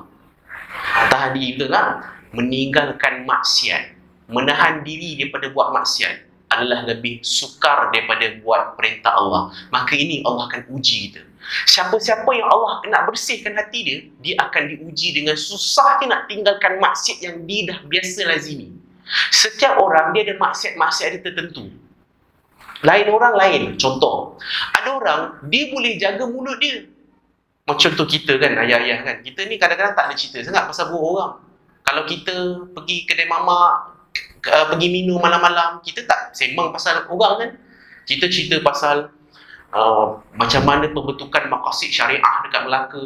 Tahan diri, betul tak? Meninggalkan maksiat, menahan diri daripada buat maksiat adalah lebih sukar daripada buat perintah Allah. Maka ini Allah akan uji kita. Siapa-siapa yang Allah nak bersihkan hati dia, dia akan diuji dengan susah dia nak tinggalkan maksiat yang dia dah biasa lazimi. Setiap orang dia ada maksiat-maksiat dia tertentu. Lain orang lain. Contoh, ada orang dia boleh jaga mulut dia. Macam contoh kita kan, ayah-ayah kan, kita ni kadang-kadang tak ada cerita sangat pasal buruk orang. Kalau kita pergi kedai mamak, pergi minum malam-malam, kita tak sembang pasal orang kan. Kita cerita pasal macam mana pembentukan maqasid syariah dekat Melaka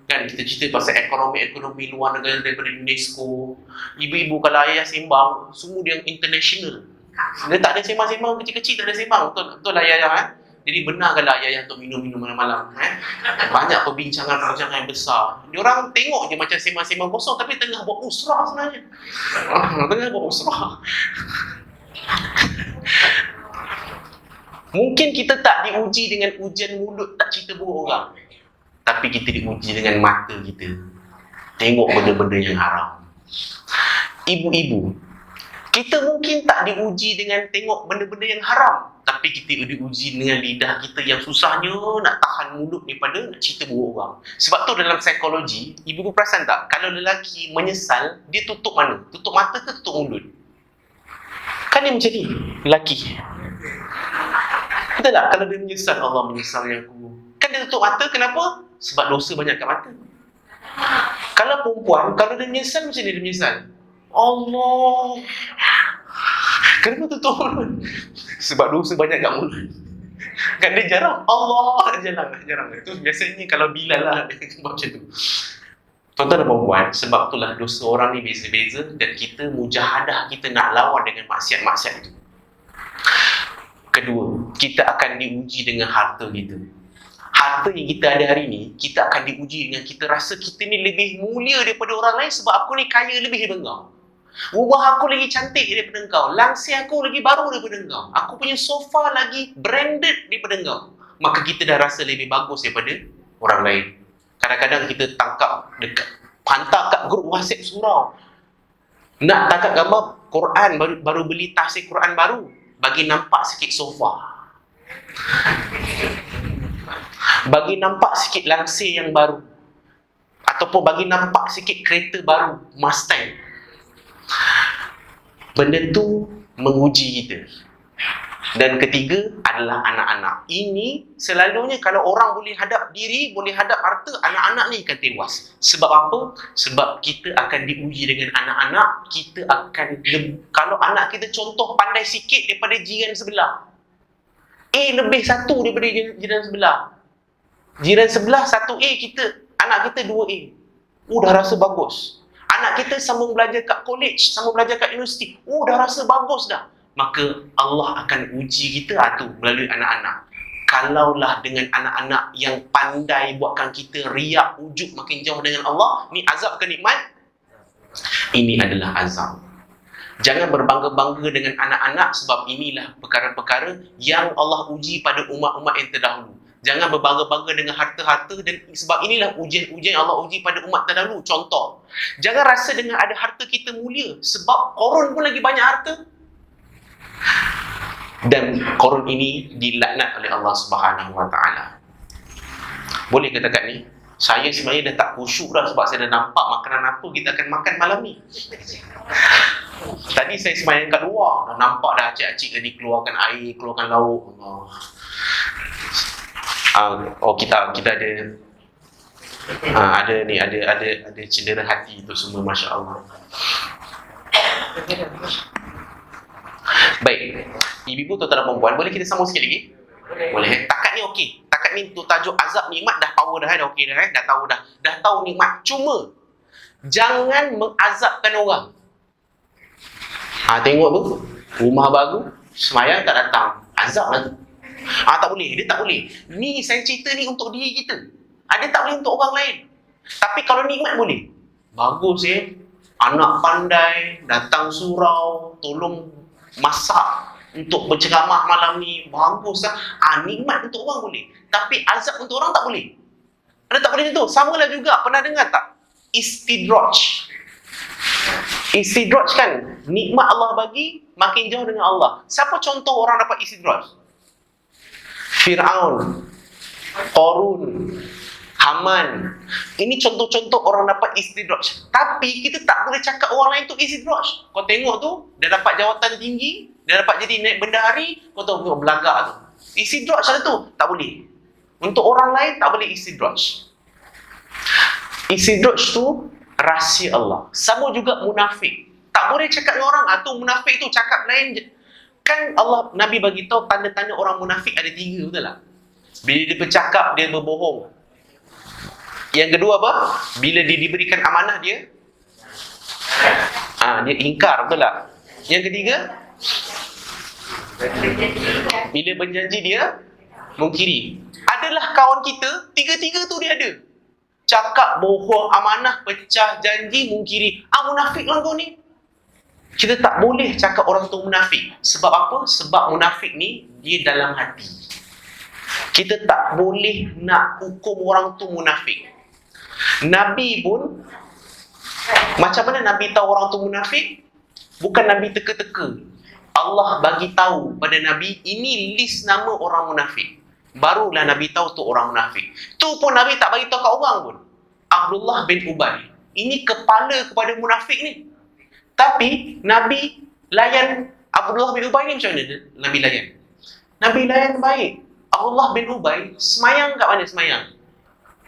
kan. Kita cerita pasal ekonomi luar negara daripada UNESCO. Ibu-ibu kalau ayah sembang, semua dia international. Dia tak ada sembang-sembang kecil-kecil, tak ada sembang. Betul ayah kan? Jadi benarkanlah ayah untuk minum malam-malam. Banyak perbincangan yang besar. Diorang tengok je macam sembang-sembang kosong, tapi tengah buat usrah sebenarnya. Tengah buat usrah. Mungkin kita tak diuji dengan ujian mulut tak cerita buruk orang, tapi kita diuji dengan mata kita tengok benda-benda yang haram. Ibu-ibu, kita mungkin tak diuji dengan tengok benda-benda yang haram, tapi kita diuji dengan lidah kita yang susahnya nak tahan mulut daripada nak cerita buruk orang. Sebab tu dalam psikologi, ibu-ibu perasan tak, kalau lelaki menyesal, dia tutup mana? Tutup mata ke tutup mulut? Kan dia macam ni, lelaki. Betul tak? Kalau dia menyesal, Allah menyesalnya aku. Kan dia tutup mata, kenapa? Sebab dosa banyak kat mata. Kalau perempuan, kalau dia menyesal, macam ni dia menyesal. Allah. Kenapa tutup mulut? Sebab dosa banyak kat mulut. Kan dia jarang Allah jarang. Itu biasanya kalau Bilal lah dia buat macam tu. Tuan-tuan dan perempuan, sebab itulah dosa orang ni beza-beza dan kita mujahadah kita nak lawan dengan maksiat-maksiat itu. Kedua, kita akan diuji dengan harta kita. Harta yang kita ada hari ni, kita akan diuji dengan kita rasa kita ni lebih mulia daripada orang lain sebab aku ni kaya lebih daripada engkau. Rumah aku lagi cantik daripada engkau. Langsir aku lagi baru daripada engkau. Aku punya sofa lagi branded daripada engkau. Maka kita dah rasa lebih bagus daripada orang lain. Kadang-kadang kita tangkap dekat, hantar kat grup WhatsApp surau. Nak tangkap gambar Quran, baru beli tafsir Quran baru. Bagi nampak sikit sofa. Bagi nampak sikit langsir yang baru. Ataupun bagi nampak sikit kereta baru, Mustang. Benda tu menguji kita. Dan ketiga adalah anak-anak. Ini selalunya kalau orang boleh hadap diri, boleh hadap harta, anak-anak ni akan tewas. Sebab apa? Sebab kita akan diuji dengan anak-anak. Kita akan, kalau anak kita contoh pandai sikit daripada jiran sebelah, A lebih satu daripada jiran sebelah. Jiran sebelah 1 A, anak kita 2 A. Dah rasa bagus. Anak kita sambung belajar kat college, sambung belajar kat universiti. Dah rasa bagus dah. Maka Allah akan uji kita tu melalui anak-anak. Kalaulah dengan anak-anak yang pandai buatkan kita riak, ujub makin jauh dengan Allah, ni azab ke nikmat? Ini adalah azab. Jangan berbangga-bangga dengan anak-anak sebab inilah perkara-perkara yang Allah uji pada umat-umat yang terdahulu. Jangan berbangga-bangga dengan harta-harta dan sebab inilah ujian-ujian Allah uji pada umat terdahulu. Contoh, jangan rasa dengan ada harta kita mulia sebab korun pun lagi banyak harta. Dan korun ini dilaknat oleh Allah Subhanahu Wa Taala. Boleh katakan ni, saya sebenarnya dah tak khusyuk dah sebab saya dah nampak makanan apa kita akan makan malam ni. Tadi saya sembahyang kat luar, dah nampak dah acik-acik tadi keluarkan air, keluarkan lauk. Kita ada cendera hati itu semua, masya-Allah. Baik, ibu-ibu, tuan-tuan dan perempuan, boleh kita sambung sikit lagi? Boleh. Takat ni okey. Takat ni untuk tajuk azab nikmat dah power dah, dah okey dah, dah tahu dah. Dah tahu nikmat. Cuma jangan mengazabkan orang. Tengok tu, rumah baru, sembahyang tak datang. Azab lah tu. Tak boleh, dia tak boleh. Ni saya cerita ni untuk diri kita. Dia tak boleh untuk orang lain. Tapi kalau nikmat boleh. Bagus anak pandai, datang surau, tolong masak untuk berceramah malam ni, bagus lah. Nikmat untuk orang boleh. Tapi azab untuk orang tak boleh. Ada tak boleh tu? Sama lah juga, pernah dengar tak? Istidraj. Istidraj kan, nikmat Allah bagi, makin jauh dengan Allah. Siapa contoh orang dapat istidraj? Fir'aun, Qarun, Haman. Ini contoh-contoh orang dapat istidraj. Tapi kita tak boleh cakap orang lain tu istidraj. Kau tengok tu, dia dapat jawatan tinggi, dia dapat jadi naik bendahari, kau tengok belagak tu. Istidraj ada tu, tak boleh. Untuk orang lain tak boleh istidraj. Istidraj tu rahsia Allah. Sama juga munafik. Tak boleh cakap dengan orang, tu munafik tu cakap lain. Kan Allah, Nabi bagi tahu tanda-tanda orang munafik ada 3, betul tak? Bila dia bercakap, dia berbohong. Yang kedua apa? Bila dia diberikan amanah, dia ingkar, betul tak? Yang ketiga, bila berjanji dia mungkiri. Adalah kawan kita, tiga-tiga tu dia ada. Cakap bohong, amanah, pecah janji, mungkiri. Munafik lah kau ni. Kita tak boleh cakap orang tu munafik. Sebab apa? Sebab munafik ni dia dalam hati. Kita tak boleh nak hukum orang tu munafik. Nabi pun, macam mana Nabi tahu orang tu munafik? Bukan Nabi teka-teka. Allah bagi tahu pada Nabi, ini list nama orang munafik. Barulah Nabi tahu tu orang munafik. Tu pun Nabi tak bagi tahu kat orang pun. Abdullah bin Ubay. Ini kepala kepada munafik ni. Tapi Nabi layan Abdullah bin Ubay ni macam mana Nabi layan? Nabi layan baik. Abdullah bin Ubay semayang kat mana semayang?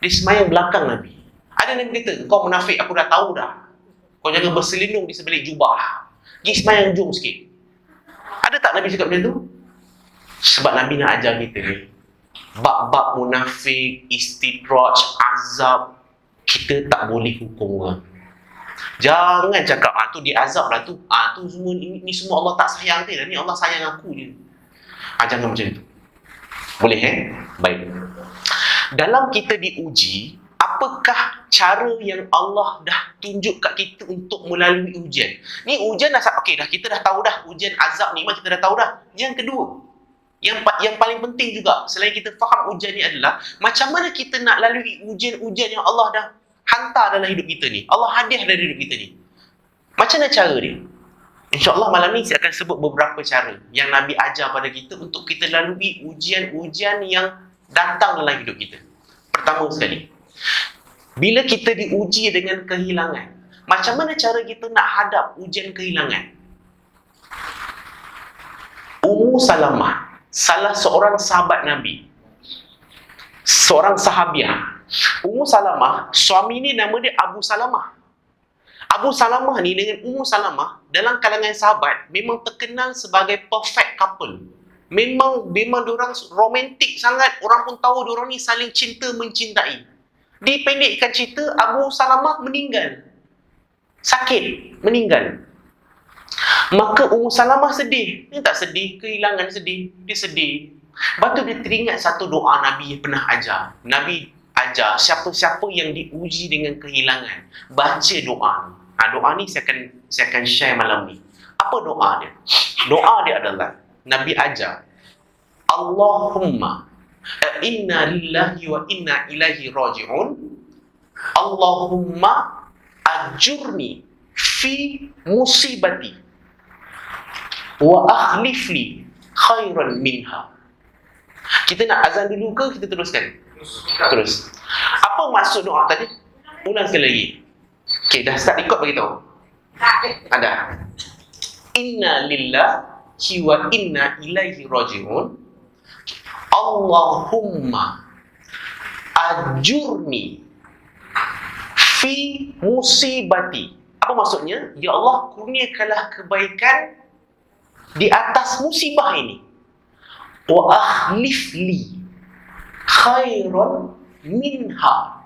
Dia semayang belakang Nabi. Ada Nabi kata, kau munafik, aku dah tahu dah. Kau jangan berselindung di sebelah jubah. Pergi semayang jom sikit. Ada tak Nabi cakap macam tu? Sebab Nabi nak ajar kita ni. Bab-bab munafik, istidraj, azab, kita tak boleh hukum orang. Jangan cakap, tu dia azab lah tu. Tu semua, ni semua Allah tak sayang dia. Ni Allah sayang aku je. Jangan macam tu. Boleh Baik. Dalam kita diuji, apakah cara yang Allah dah tunjuk kat kita untuk melalui ujian? Ni ujian dah, kita dah tahu dah. Ujian azab nikmat kita dah tahu dah. Yang kedua, yang paling penting juga, selain kita faham ujian ni adalah, macam mana kita nak lalui ujian-ujian yang Allah dah hantar dalam hidup kita ni. Allah hadiah dalam hidup kita ni. Macam mana cara dia? InsyaAllah malam ni saya akan sebut beberapa cara yang Nabi ajar pada kita untuk kita lalui ujian-ujian yang datang dalam hidup kita. Pertama sekali, bila kita diuji dengan kehilangan, macam mana cara kita nak hadap ujian kehilangan? Ummu Salamah, salah seorang sahabat Nabi, seorang sahabiah. Ummu Salamah, suami ni nama dia Abu Salamah. Abu Salamah ni dengan Ummu Salamah dalam kalangan sahabat memang terkenal sebagai perfect couple. Memang diorang romantik sangat. Orang pun tahu diorang ni saling cinta mencintai. Dipendekkan cerita, Abu Salamah meninggal. Sakit, meninggal. Maka Ummu Salamah sedih. Dia tak sedih, kehilangan sedih. Dia sedih. Lepas tu dia teringat satu doa Nabi yang pernah ajar. Nabi ajar siapa-siapa yang diuji dengan kehilangan, baca doa ni. Doa ni saya akan share malam ni. Apa doa dia? Doa dia adalah, Nabi ajar, Allahumma inna lillahi wa inna ilaihi raji'un. Allahumma ajurni fi musibati wa akhlifli khairan minha. Kita nak azan dulu ke kita teruskan? Terus. Apa maksud doa tadi? Ulang sekali lagi. Okey, dah start record bagi tahu. Ada. Inna lillahi wa inna ilaihi raji'un. Allahumma ajurni fi musibati. Apa maksudnya? Ya Allah, kurniakanlah kebaikan di atas musibah ini. Wa akhlifli khairan minha.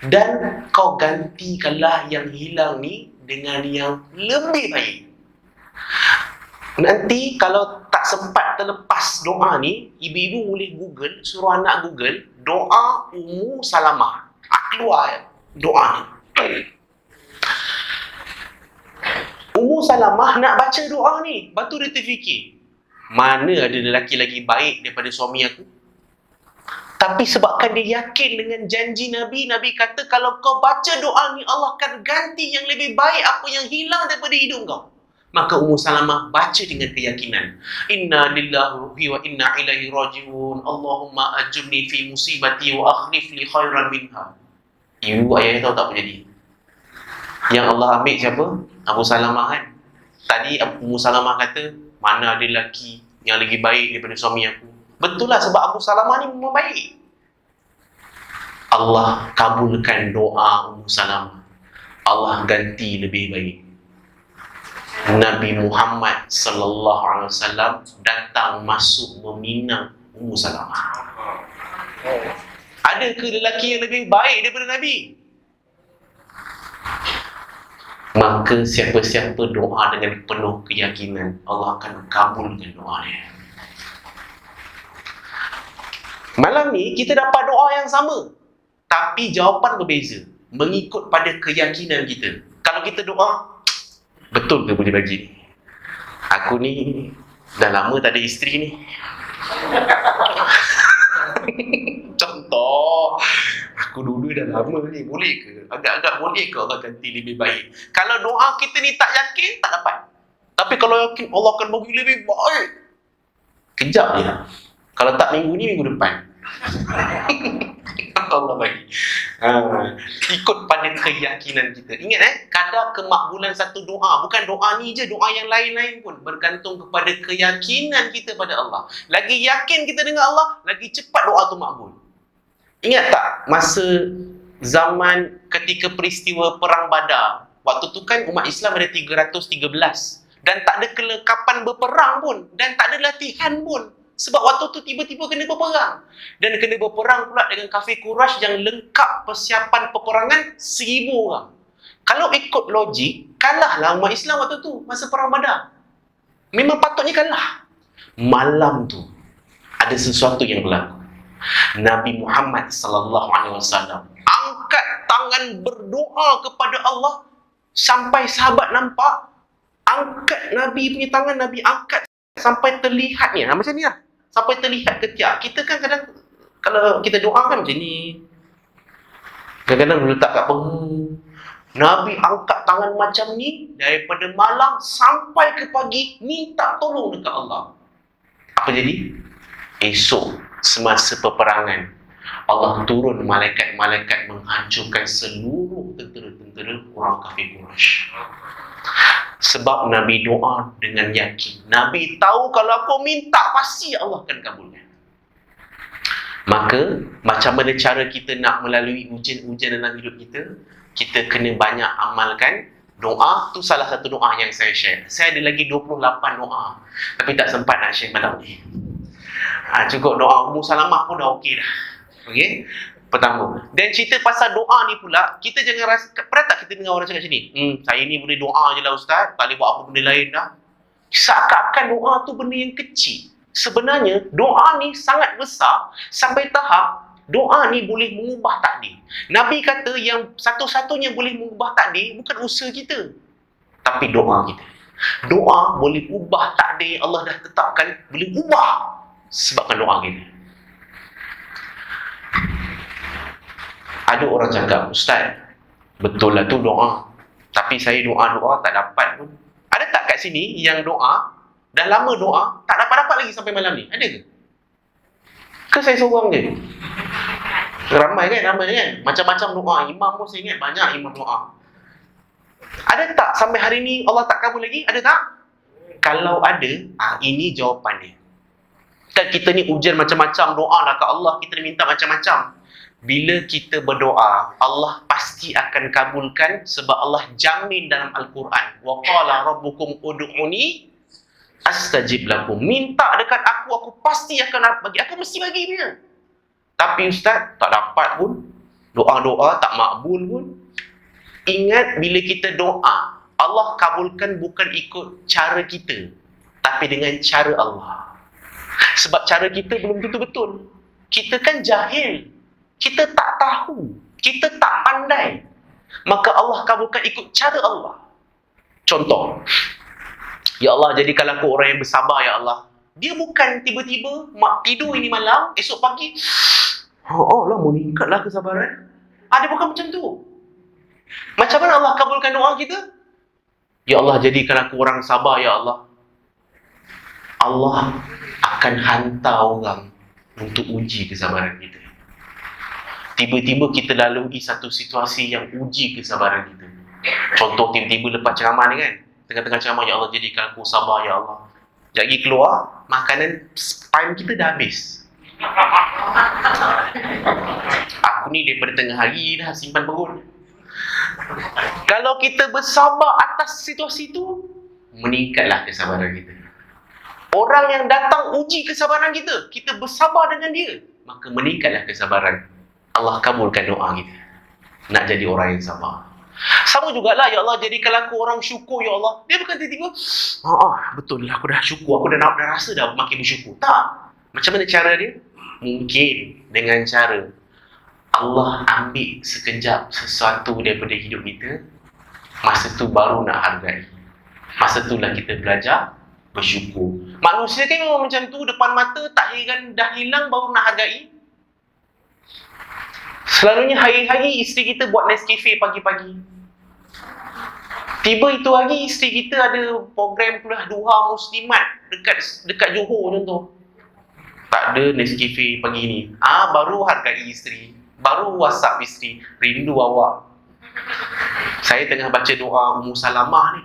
Dan kau gantikanlah yang hilang ni dengan yang lebih baik. Nanti kalau tak sempat terlepas doa ni, ibu-ibu boleh Google, suruh anak Google doa Ummu Salamah. Keluar doa ni. Ummu Salamah nak baca doa ni. Lepas tu dia terfikir, mana ada lelaki lagi baik daripada suami aku? Tapi sebabkan dia yakin dengan janji Nabi, Nabi kata kalau kau baca doa ni, Allah akan ganti yang lebih baik apa yang hilang daripada hidup kau. Maka Ummu Salamah baca dengan keyakinan, Inna lillahi wa inna ilaihi raji'un. Allahumma ajurni fi musibati wa akhlif li khairan minha. Ibu ayah tahu tak apa jadi? Yang Allah ambil siapa? Abu Salamah kan? Tadi Ummu Salamah kata, mana ada lelaki yang lebih baik daripada suami aku? Betul lah, sebab Abu Salamah ni memang baik. Allah kabulkan doa Ummu Salamah. Allah ganti lebih baik. Nabi Muhammad sallallahu alaihi wasallam datang masuk meminang Ummu Salamah. Ada ke lelaki yang lebih baik daripada Nabi? Maka siapa-siapa doa dengan penuh keyakinan, Allah akan kabulkan doanya. Malam ni kita dapat doa yang sama, tapi jawapan berbeza mengikut pada keyakinan kita. Kalau kita doa, betul ke boleh bagi ni? Aku ni dah lama tak ada isteri ni. Contoh, aku dulu dah lama ni, boleh ke? Agak-agak boleh ke Allah ganti lebih baik? Kalau doa kita ni tak yakin, tak dapat. Tapi kalau yakin Allah akan bagi lebih baik, kejap je. Kalau tak minggu ni, minggu depan. Allah bagi. Ikut pada keyakinan kita. Ingat kadar kemakbulan satu doa, bukan doa ni je, doa yang lain-lain pun bergantung kepada keyakinan kita pada Allah. Lagi yakin kita dengan Allah, lagi cepat doa tu makbul. Ingat tak masa zaman ketika peristiwa Perang Badar, waktu tu kan umat Islam ada 313 dan tak ada kelengkapan berperang pun dan tak ada latihan pun. Sebab waktu tu tiba-tiba kena berperang. Dan kena berperang pula dengan kafir Quraisy yang lengkap persiapan peperangan 1000 orang. Kalau ikut logik, kalahlah umat Islam waktu tu masa Perang Badar. Memang patutnya kalah. Malam tu ada sesuatu yang berlaku. Nabi Muhammad SAW angkat tangan berdoa kepada Allah sampai sahabat nampak. Angkat Nabi punya tangan, Nabi angkat sampai terlihatnya. Macam ni lah. Sampai terlihat ketiak. Kita kan kadang, kalau kita doa kan macam ni. Kadang-kadang letak kat penuh. Nabi angkat tangan macam ni daripada malam sampai ke pagi, minta tolong dekat Allah. Apa jadi? Esok, semasa peperangan, Allah turun malaikat-malaikat menghancurkan seluruh tentera-tentera orang kafir Quraisy. Sebab Nabi doa dengan yakin. Nabi tahu kalau aku minta, pasti Allah akan kabulkan. Maka, macam mana cara kita nak melalui ujian-ujian dalam hidup kita? Kita kena banyak amalkan doa. Tu salah satu doa yang saya share. Saya ada lagi 28 doa, tapi tak sempat nak share malam ni. Cukup doa umur salamah pun dah okey dah. Okey? Pertama. Dan cerita pasal doa ni pula, kita jangan rasa, pernah tak kita dengar orang cakap macam ni? Saya ni boleh doa je lah Ustaz, tak boleh buat apa benda lain dah. Seakan-akan doa tu benda yang kecil. Sebenarnya, doa ni sangat besar sampai tahap doa ni boleh mengubah takdir. Nabi kata yang satu-satunya boleh mengubah takdir bukan usaha kita, tapi doa kita. Doa boleh ubah takdir yang Allah dah tetapkan, boleh ubah sebabkan doa kita. Ada orang cakap, Ustaz, betul lah tu doa, tapi saya doa-doa tak dapat pun. Ada tak kat sini yang doa, dah lama doa, tak dapat-dapat lagi sampai malam ni? Ada ke? Ke saya seorang je? Ramai kan? Macam-macam doa. Imam pun saya ingat banyak imam doa. Ada tak sampai hari ni Allah tak kabul lagi? Ada tak? Kalau ada, ini jawapannya. Kan kita ni ujian macam-macam, doa lah kat Allah, kita ni minta macam-macam. Bila kita berdoa, Allah pasti akan kabulkan sebab Allah jamin dalam Al-Quran. Wa qala rabbukum ud'uni astajib lakum. Minta dekat aku pasti akan bagi. Aku mesti bagi dia. Tapi Ustaz, tak dapat pun. Doa-doa tak makbul pun. Ingat, bila kita doa, Allah kabulkan bukan ikut cara kita, tapi dengan cara Allah. Sebab cara kita belum tentu betul. Kita kan jahil. Kita tak tahu, kita tak pandai. Maka Allah kabulkan ikut cara Allah. Contoh, ya Allah, jadikanlah aku orang yang bersabar, ya Allah. Dia bukan tiba-tiba tidur ini malam, esok pagi, Allah meningkatlah kesabaran. Dia bukan macam tu. Macam mana Allah kabulkan doa kita? Ya Allah, jadikanlah aku orang sabar, ya Allah. Allah akan hantar orang untuk uji kesabaran kita. Tiba-tiba kita lalui satu situasi yang uji kesabaran kita. Contoh, tiba-tiba lepas ceramah ni kan, tengah-tengah ceramah, ya Allah jadikan aku sabar, ya Allah. Sekejap lagi keluar, makanan time kita dah habis. Aku ni daripada tengah hari dah simpan perut. Kalau kita bersabar atas situasi tu, meningkatlah kesabaran kita. Orang yang datang uji kesabaran kita, kita bersabar dengan dia, maka meningkatlah kesabaran. Allah kabulkan doa kita. Nak jadi orang yang sabar. Sama jugalah, ya Allah jadikanlah aku orang syukur, ya Allah. Dia bukan tiba-tiba, betul lah aku dah syukur, aku dah rasa dah makin bersyukur. Tak. Macam mana cara dia? mungkin dengan cara Allah ambil sekejap sesuatu daripada hidup kita, masa tu baru nak hargai. Masa tu lah kita belajar bersyukur. Manusia kan memang macam tu, depan mata tak heran dah hilang baru nak hargai. Selalunya hari-hari isteri kita buat Nescafe pagi-pagi. Tiba itu hari isteri kita ada program kuliah duha muslimat dekat Johor contoh. Tak ada Nescafe pagi ni. Baru hargai isteri. Baru WhatsApp isteri, rindu awak. Saya tengah baca doa Ummu Salamah ni.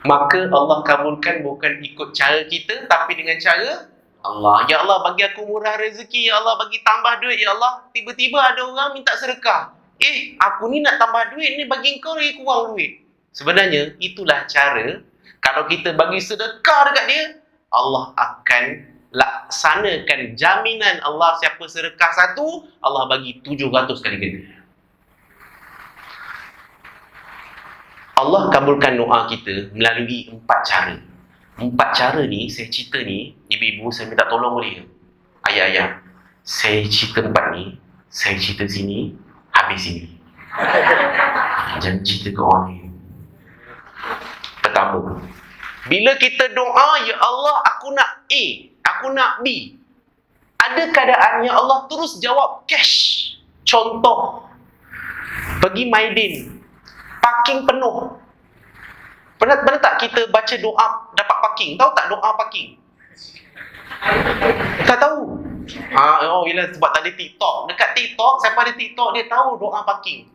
Maka Allah kabulkan bukan ikut cara kita, tapi dengan cara Allah. Ya Allah, bagi aku murah rezeki. Ya Allah, bagi tambah duit. Ya Allah, tiba-tiba ada orang minta sedekah. Aku ni nak tambah duit ni, bagi kau lagi kurang duit. Sebenarnya itulah cara. Kalau kita bagi sedekah dekat dia, Allah akan laksanakan jaminan Allah. Siapa sedekah satu, Allah bagi 700 kali ganda. Allah kabulkan doa kita melalui 4 cara. 4 cara ni, saya cerita ni, ibu-ibu saya minta tolong boleh ke? Ayah-ayah, saya cerita 4 ni, saya cerita sini, habis sini. Jangan cerita ke orang lain. Pertama, bila kita doa, ya Allah, aku nak A, aku nak B. Ada keadaan yang Allah terus jawab cash. Contoh, pergi Maidin, parking penuh. Pernah tak kita baca doa dapat parking? Tahu tak doa parking? Tak tahu. Yelah sebab tak ada TikTok. Dekat TikTok, siapa ada TikTok dia tahu doa parking.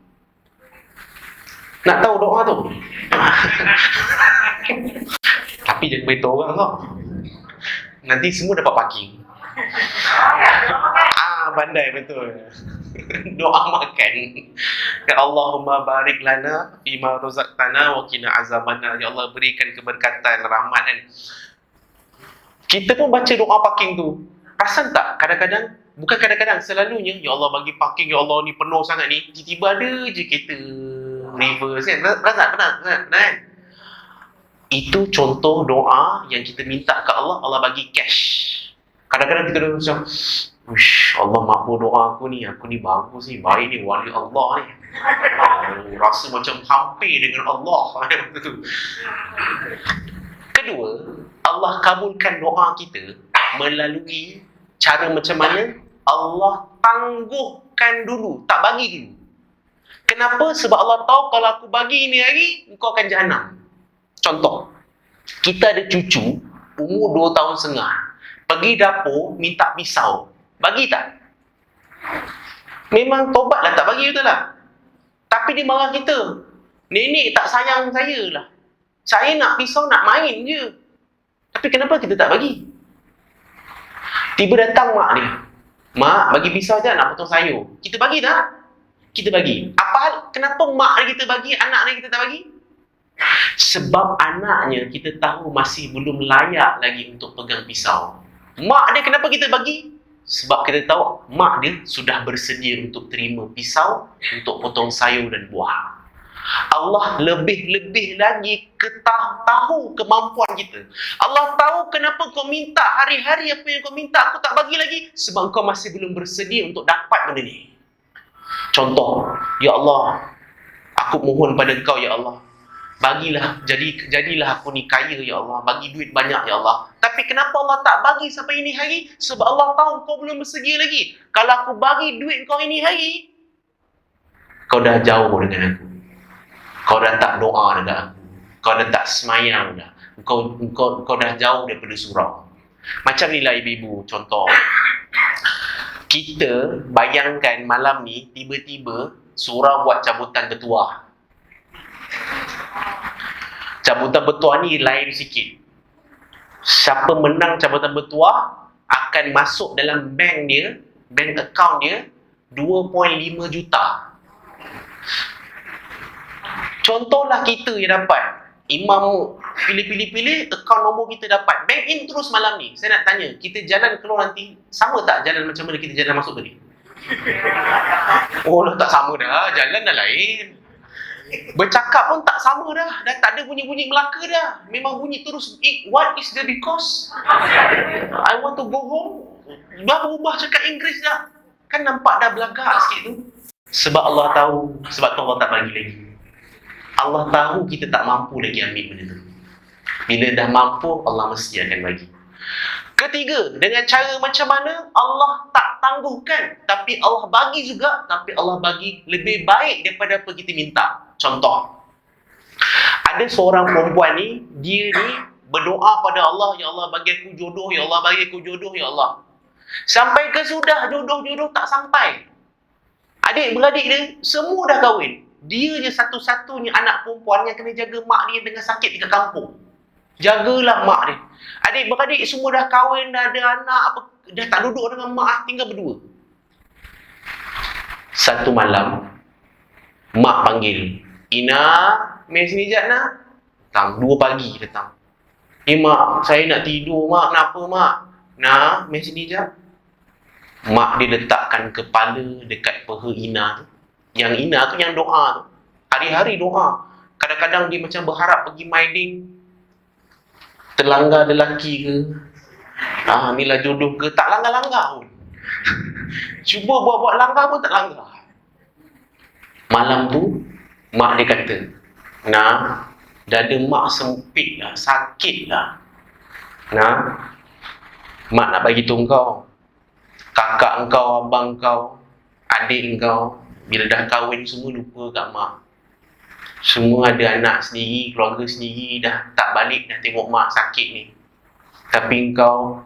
Nak tahu doa tu? Tapi jangan beritahu orang tau. Nanti semua dapat parking. Pandai betul. Doa makan. Ya Allahumma barik lana fima razaqtana wa qina azabannar. Ya Allah, berikan keberkatan, rahmatan. Kita pun baca doa parking tu. Perasan tak? Kadang-kadang, bukan kadang-kadang, selalunya, ya Allah bagi parking, ya Allah ni penuh sangat ni. Tiba-tiba ada je kereta reverse kan. Perasan kan? Itu contoh doa yang kita minta ke Allah, Allah bagi cash. Kadang-kadang kita macam, Allah makbul doa aku ni bagus ni, baik ni, wali Allah ni. Rasa macam hampir dengan Allah. Kedua, Allah kabulkan doa kita melalui cara macam mana? Allah tangguhkan dulu, tak bagi dulu. Kenapa? Sebab Allah tahu kalau aku bagi ni hari, engkau akan jahanam. Contoh, kita ada cucu umur 2 tahun setengah, pergi dapur minta pisau. Bagi tak? Memang tobatlah tak bagi, betul tak? Tapi dia marah kita. Nenek tak sayang saya lah. Saya nak pisau, nak main je. Tapi kenapa kita tak bagi? Tiba datang mak dia. Mak, bagi pisau je, nak potong sayur. Kita bagi tak? Kita bagi. Apa hal? Kenapa mak dia kita bagi, anak dia kita tak bagi? Sebab anaknya kita tahu masih belum layak lagi untuk pegang pisau. Mak dia kenapa kita bagi? Sebab kita tahu mak dia sudah bersedia untuk terima pisau untuk potong sayur dan buah. Allah lebih-lebih lagi tahu kemampuan kita. Allah tahu kenapa kau minta hari-hari apa yang kau minta aku tak bagi lagi. Sebab kau masih belum bersedia untuk dapat benda ni. Contoh, ya Allah, aku mohon pada kau ya Allah, bagilah, jadilah aku ni kaya ya Allah, bagi duit banyak ya Allah. Tapi kenapa Allah tak bagi sampai ini hari? Sebab Allah tahu kau belum bersedia lagi. Kalau aku bagi duit kau ini hari, kau dah jauh dengan aku. Kau dah tak doa dengan aku. Kau dah tak semayang dah. Kau dah jauh daripada surau. Macam ni lah ibu-ibu, contoh. Kita bayangkan malam ni tiba-tiba surau buat cabutan bertuah. Cabutan bertuah ni lain sikit. Siapa menang cabutan bertuah akan masuk dalam bank dia, bank account dia 2.5 juta. Contohlah kita yang dapat. Imam pilih, account nombor kita dapat. Bank in terus malam ni. Saya nak tanya, kita jalan keluar nanti, sama tak jalan macam mana kita jalan masuk tadi? Oh, tak sama dah. Jalan dah lain. Bercakap pun tak sama dah. Dah tak ada bunyi-bunyi Melaka dah. Memang bunyi terus. What is the because? I want to go home. Dah berubah cakap Inggeris dah. Kan nampak dah belagak sikit tu. Sebab Allah tahu. Sebab tu Allah tak bagi lagi. Allah tahu kita tak mampu lagi ambil benda tu. Bila dah mampu, Allah mesti akan bagi. Ketiga, dengan cara macam mana Allah tak tangguhkan, tapi Allah bagi juga, tapi Allah bagi lebih baik daripada apa kita minta. Contoh, ada seorang perempuan ni, dia ni berdoa pada Allah, ya Allah bagi aku jodoh, ya Allah bagi aku jodoh, ya Allah. Sampai ke sudah jodoh-jodoh tak sampai. Adik-beradik dia semua dah kahwin. Dia je satu-satunya anak perempuan yang kena jaga mak dia dengan sakit dekat kampung. Jagalah mak dia. Adik-beradik semua dah kahwin, dah ada anak, apa, dah tak duduk dengan mak, tinggal berdua. Satu malam, mak panggil, Ina, main sini jap nak. Datang, 2 pagi datang. Mak, saya nak tidur mak, kenapa mak? Nah, main sini jap. Mak dia letakkan kepala dekat peha Ina tu. Yang Ina tu yang doa tu. Hari-hari doa. Kadang-kadang dia macam berharap pergi maiding. Terlanggar lelaki ke? Inilah jodoh ke? Tak langgar-langgar pun. Cuba buat-buat langgar pun tak langgar. Malam tu, mak dia kata, Nah, dada mak sempit lah, sakit lah. Nah, mak nak bagi tahu kau. Kakak engkau, abang kau, adik engkau, bila dah kahwin semua lupa kat mak. Semua ada anak sendiri, keluarga sendiri, dah tak balik, dah tengok mak sakit ni. Tapi engkau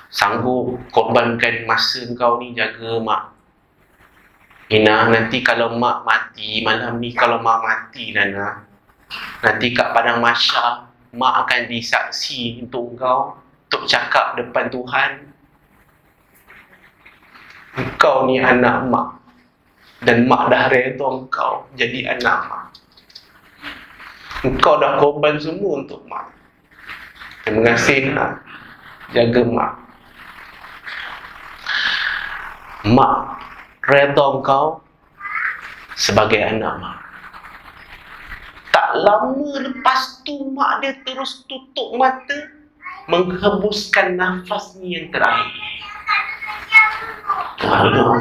sanggup korbankan masa engkau ni jaga mak. Ina, nanti kalau mak mati, malam ni kalau mak mati, Nana, nanti kat padang mahsyar, mak akan disaksi untuk engkau, untuk cakap depan Tuhan, engkau ni anak mak. Dan mak dah redha engkau jadi anak mak. Engkau dah korban semua untuk mak. Terima kasih nak jaga mak. Mak redha engkau sebagai anak mak. Tak lama lepas tu mak dia terus tutup mata, menghembuskan nafasnya yang terakhir. Aduh.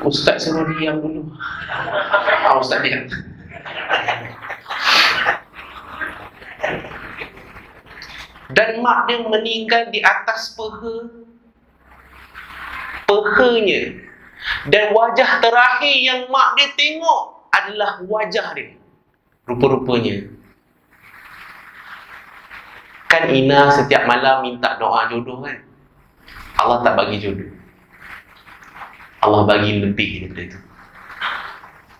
Ustaz suruh diam dulu. Ustaz diam. Dan mak dia meninggal di atas pehanya. Dan wajah terakhir yang mak dia tengok adalah wajah dia. Rupa-rupanya. Kan Ina setiap malam minta doa jodoh kan? Allah tak bagi jodoh. Allah bagi lebih daripada itu.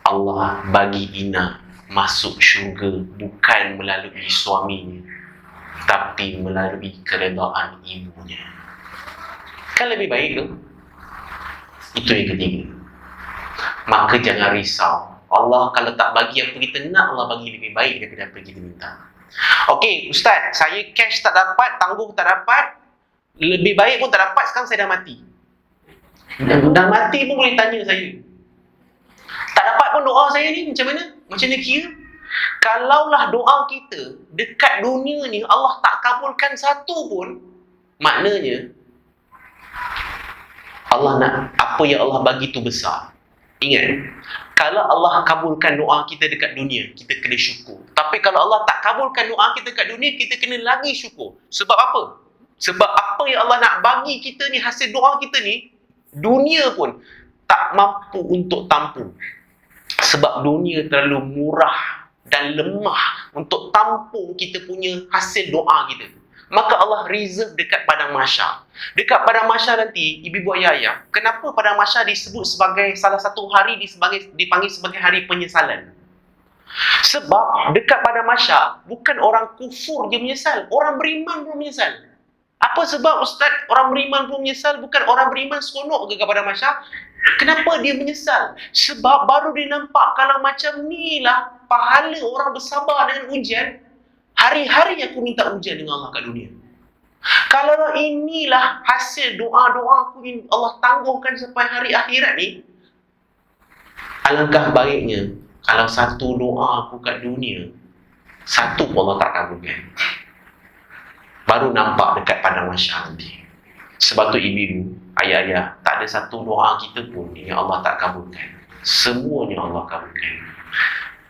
Allah bagi Ina masuk syurga bukan melalui suaminya, tapi melalui keredaan ibunya. Kan lebih baik tu? Itu yang ketiga. Maka jangan risau. Allah kalau tak bagi apa kita nak, Allah bagi lebih baik daripada apa kita minta. Okey, Ustaz, saya cash tak dapat, tangguh tak dapat, lebih baik pun tak dapat, sekarang saya dah mati. Dah mati pun boleh tanya saya. Tak dapat pun doa saya ni macam mana? Macam mana kira? Kalaulah doa kita dekat dunia ni Allah tak kabulkan satu pun, maknanya Allah nak apa yang Allah bagi tu besar. Ingat, kalau Allah kabulkan doa kita dekat dunia, kita kena syukur. Tapi kalau Allah tak kabulkan doa kita dekat dunia, kita kena lagi syukur. Sebab apa? Sebab apa yang Allah nak bagi kita ni, hasil doa kita ni, dunia pun tak mampu untuk tampung. Sebab dunia terlalu murah dan lemah untuk tampung kita punya hasil doa kita. Maka Allah reserve dekat padang mahsyar. Dekat padang mahsyar nanti, ibu-ibu ayah-ayah, kenapa padang mahsyar disebut sebagai salah satu hari dipanggil sebagai hari penyesalan? Sebab dekat padang mahsyar bukan orang kufur je menyesal, orang beriman pun menyesal. Apa sebab Ustaz orang beriman pun menyesal, bukan orang beriman seronok ke kepada mahsyar? Kenapa dia menyesal? Sebab baru dia nampak kalau macam ni lah pahala orang bersabar dengan ujian. Hari-hari aku minta ujian dengan Allah kat dunia. Kalau inilah hasil doa-doa aku, Allah tangguhkan sampai hari akhirat ni, Alangkah baiknya kalau satu doa aku kat dunia, satu pun Allah tak kabulkan. Baru nampak dekat padang mahsyar nanti. Sebab tu ibu-ibu, ayah-ayah, tak ada satu doa kita pun yang Allah tak kabulkan. Semuanya Allah kabulkan.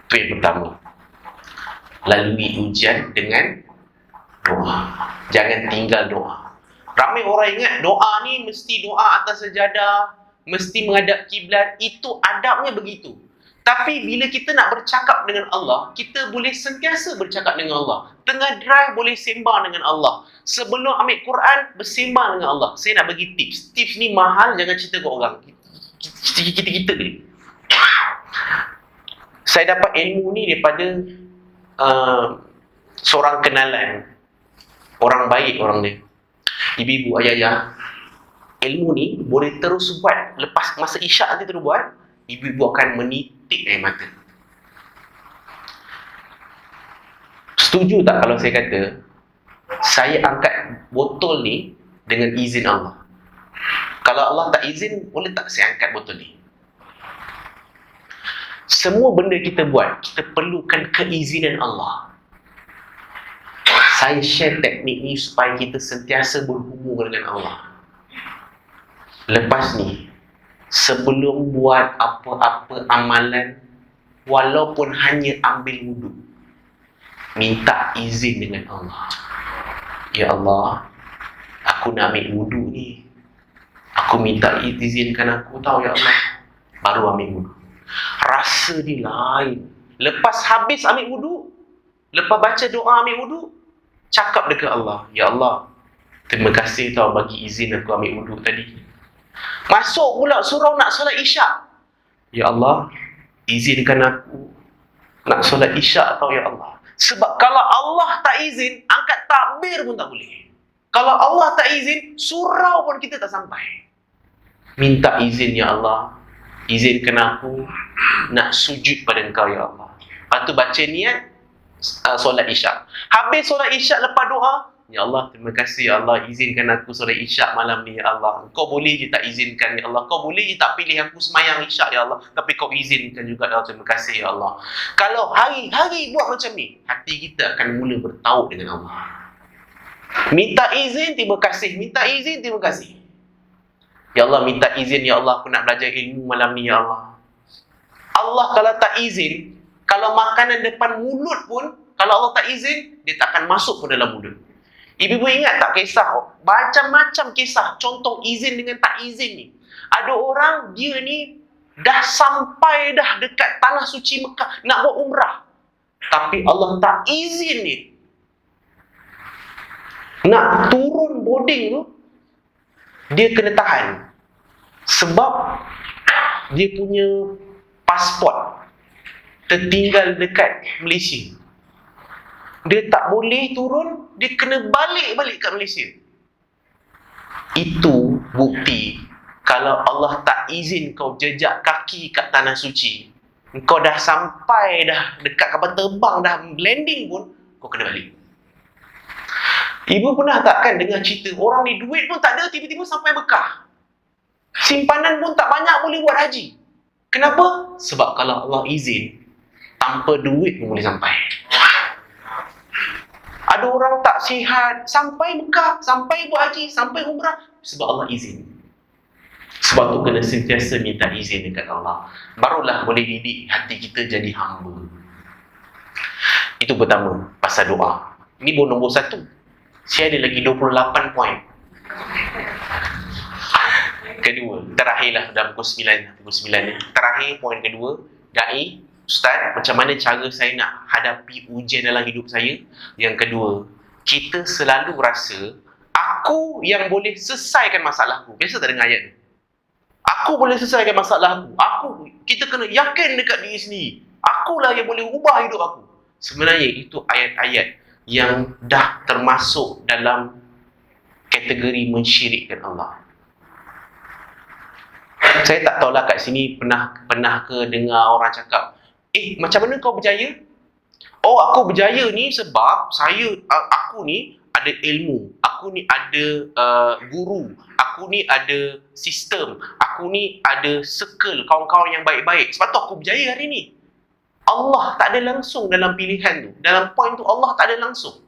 Itu yang pertama. Lalui ujian dengan doa. Jangan tinggal doa. Ramai orang ingat doa ni mesti doa atas sejadah, mesti menghadap kiblat. Itu adabnya begitu. Tapi bila kita nak bercakap dengan Allah, kita boleh sentiasa bercakap dengan Allah. Tengah drive boleh sembang dengan Allah. Sebelum ambil Quran, bersembang dengan Allah. Saya nak bagi tips. Tips ni mahal, jangan cerita ke orang. Kita ni. Saya dapat ilmu ni daripada seorang kenalan. Orang baik orang ni. Ibu-ibu, ayah-ayah. Ilmu ni boleh terus buat. Lepas masa isyak nanti terus buat. Ibu-ibu akan menitik air mata. Setuju tak kalau saya kata saya angkat botol ni dengan izin Allah? Kalau Allah tak izin, boleh tak saya angkat botol ni? Semua benda kita buat, kita perlukan keizinan Allah. Saya share teknik ni supaya kita sentiasa berhubung dengan Allah. Lepas ni, sebelum buat apa-apa amalan, walaupun hanya ambil wuduk, minta izin dengan Allah. Ya Allah, aku nak ambil wuduk ni. Aku minta izinkan aku, tahu ya Allah. Baru ambil wuduk. Rasa dia lain. Lepas habis ambil wuduk, lepas baca doa ambil wuduk, cakap dekat Allah, ya Allah, terima kasih tahu bagi izin aku ambil wuduk tadi. Masuk pula surau nak solat isyak. Ya Allah, izinkan aku nak solat isyak tau ya Allah. Sebab kalau Allah tak izin, angkat takbir pun tak boleh. Kalau Allah tak izin, surau pun kita tak sampai. Minta izin ya Allah. Izinkan aku nak sujud pada Engkau ya Allah. Lepas tu baca niat solat isyak. Habis solat isyak lepas doa, ya Allah, terima kasih ya Allah, izinkan aku solat isyak malam ni ya Allah. Kau boleh je tak izinkan ya Allah. Kau boleh je tak pilih aku semayang isyak ya Allah. Tapi kau izinkan juga ya Allah. Terima kasih ya Allah. Kalau hari-hari buat macam ni, hati kita akan mula bertaut dengan Allah. Minta izin, terima kasih. Minta izin, terima kasih. Ya Allah, minta izin ya Allah, aku nak belajar ilmu malam ni ya Allah. Allah kalau tak izin, kalau makanan depan mulut pun, kalau Allah tak izin, dia tak akan masuk ke dalam mulut. Ibu-ibu ingat tak kisah? Macam-macam kisah. Contoh izin dengan tak izin ni. Ada orang, dia ni dah sampai dah dekat tanah suci Mekah, nak buat umrah. Tapi Allah tak izin ni. Nak turun boarding tu, dia kena tahan. Sebab dia punya pasport tertinggal dekat Malaysia. Dia tak boleh turun, dia kena balik kat Malaysia. Itu bukti kalau Allah tak izin kau jejak kaki kat tanah suci, kau dah sampai dah dekat kapal terbang, dah landing pun, kau kena balik. Ibu pernah tak kan dengar cerita orang ni duit pun tak ada, tiba-tiba sampai Mekah. Simpanan pun tak banyak, boleh buat haji. Kenapa? Sebab kalau Allah izin, tanpa duit pun boleh sampai. Ada orang tak sihat, sampai Mekah, sampai buat haji, sampai umrah, sebab Allah izin. Sebab tu kena sentiasa minta izin dekat Allah. Barulah boleh didik hati kita jadi hamba. Itu pertama, pasal doa. Ini baru nombor 1. Saya ada lagi 28 poin. Kedua, terakhirlah dah pukul 9 ni. Terakhir, poin kedua, Dai, Ustaz, macam mana cara saya nak hadapi ujian dalam hidup saya? Yang kedua, kita selalu rasa aku yang boleh selesaikan masalahku. Biasa tak dengar ayat ni? Aku boleh selesaikan masalahku. Kita kena yakin dekat diri sendiri. Akulah yang boleh ubah hidup aku. Sebenarnya itu ayat-ayat yang dah termasuk dalam kategori mensyirikkan Allah. Saya tak tahulah kat sini pernah ke dengar orang cakap, macam mana kau berjaya? Oh, aku berjaya ni sebab aku ni ada ilmu, aku ni ada guru, aku aku ni ada sistem, aku ni ada circle kawan-kawan yang baik-baik, sebab tu aku berjaya hari ni. Allah tak ada langsung dalam pilihan tu. Dalam point tu Allah tak ada langsung.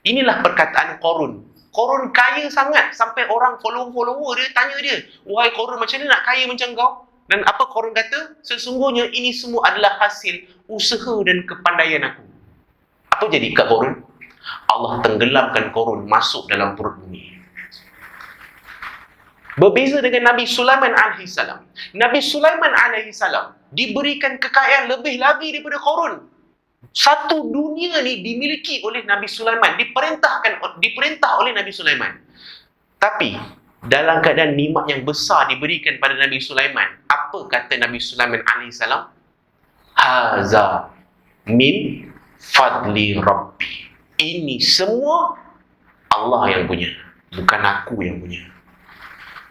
Inilah perkataan Qarun. Qarun kaya sangat sampai orang follower dia tanya dia, "Wahai Qarun, macam mana nak kaya macam kau?" Dan apa Qarun kata? "Sesungguhnya ini semua adalah hasil usaha dan kepandaian aku." Apa jadi kat Qarun? Allah tenggelamkan Qarun masuk dalam perut bumi. Berbeza dengan Nabi Sulaiman alaihissalam. Nabi Sulaiman alaihissalam diberikan kekayaan lebih lagi daripada Qarun. Satu dunia ni dimiliki oleh Nabi Sulaiman, diperintah oleh Nabi Sulaiman. Tapi dalam keadaan nikmat yang besar diberikan pada Nabi Sulaiman, apa kata Nabi Sulaiman alaihissalam? Haza min fadli rabbi. Ini semua Allah yang punya, bukan aku yang punya.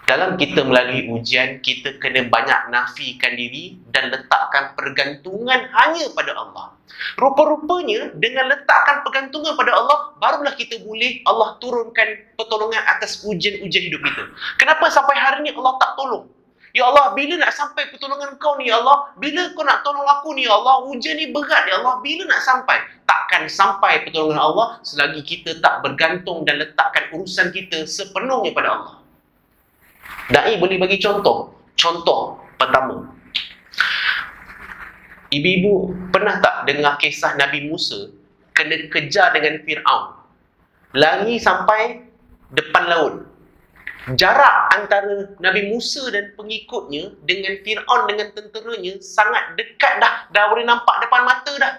Dalam kita melalui ujian, kita kena banyak nafikan diri dan letakkan pergantungan hanya pada Allah. Rupa-rupanya, dengan letakkan pergantungan pada Allah, barulah kita boleh Allah turunkan pertolongan atas ujian-ujian hidup kita. Kenapa sampai hari ni Allah tak tolong? Ya Allah, bila nak sampai pertolongan kau ni ya Allah? Bila kau nak tolong aku ni ya Allah? Ujian ni berat ya Allah, bila nak sampai? Takkan sampai pertolongan Allah selagi kita tak bergantung dan letakkan urusan kita sepenuhnya pada Allah. Da'i boleh bagi contoh. Contoh pertama. Ibu-ibu pernah tak dengar kisah Nabi Musa kena kejar dengan Fir'aun? Lari sampai depan laut. Jarak antara Nabi Musa dan pengikutnya dengan Fir'aun dengan tenteranya sangat dekat dah. Dah boleh nampak depan mata dah.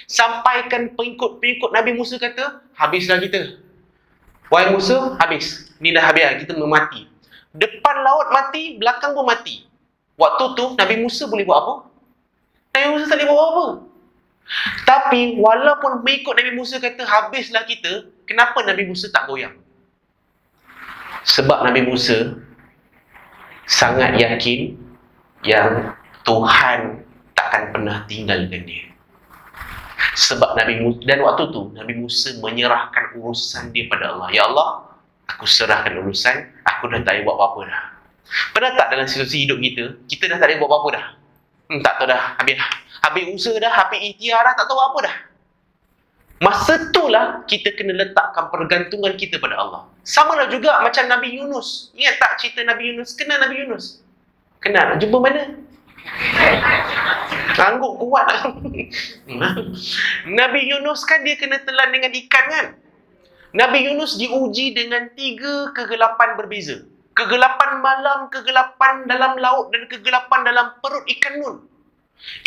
Sampaikan pengikut Nabi Musa kata, habislah kita. Wahai Musa, habis. Ni dah habis, kita mati. Depan laut mati, belakang pun mati. Waktu tu Nabi Musa boleh buat apa? Nabi Musa tak boleh buat apa. Tapi walaupun mengikut Nabi Musa kata habislah kita, kenapa Nabi Musa tak goyang? Sebab Nabi Musa sangat yakin yang Tuhan takkan pernah tinggalkan dia. Sebab Nabi Musa, dan waktu tu Nabi Musa menyerahkan urusan dia pada Allah. Ya Allah, aku serahkan urusan, aku dah tak boleh buat apa-apa dah. Pernah tak dalam situasi hidup kita dah tak boleh buat apa-apa dah? Tak tahu dah, habis usaha dah, habis ikhtiar dah, tak tahu apa dah. Masa itulah kita kena letakkan pergantungan kita pada Allah. Sama lah juga macam Nabi Yunus. Ingat tak cerita Nabi Yunus? Kenal Nabi Yunus? Kenal? Jumpa mana? Angguk kuat lah. Nabi Yunus kan dia kena telan dengan ikan kan? Nabi Yunus diuji dengan 3 kegelapan berbeza. Kegelapan malam, kegelapan dalam laut dan kegelapan dalam perut ikan Nun.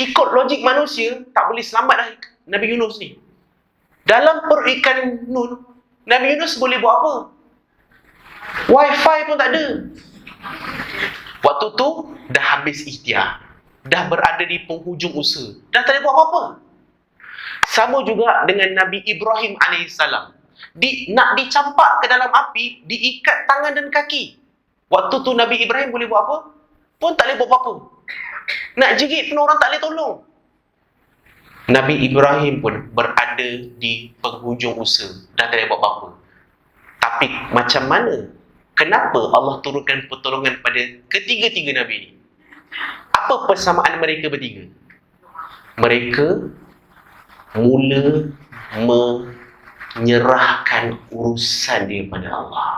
Ikut logik manusia, tak boleh selamat dah Nabi Yunus ni. Dalam perut ikan Nun, Nabi Yunus boleh buat apa? Wifi pun tak ada. Waktu tu dah habis ikhtiar. Dah berada di penghujung usaha. Dah tak boleh buat apa-apa. Sama juga dengan Nabi Ibrahim alaihissalam. Nak dicampak ke dalam api, diikat tangan dan kaki. Waktu tu Nabi Ibrahim boleh buat apa? Pun tak boleh buat apa-apa. Nak jerit pun orang tak boleh tolong. Nabi Ibrahim pun berada di penghujung usaha. Dah tak boleh buat apa-apa. Tapi macam mana? Kenapa Allah turunkan pertolongan pada ketiga-tiga Nabi ini? Apa persamaan mereka bertiga? Mereka mula menyerahkan urusan dia pada Allah.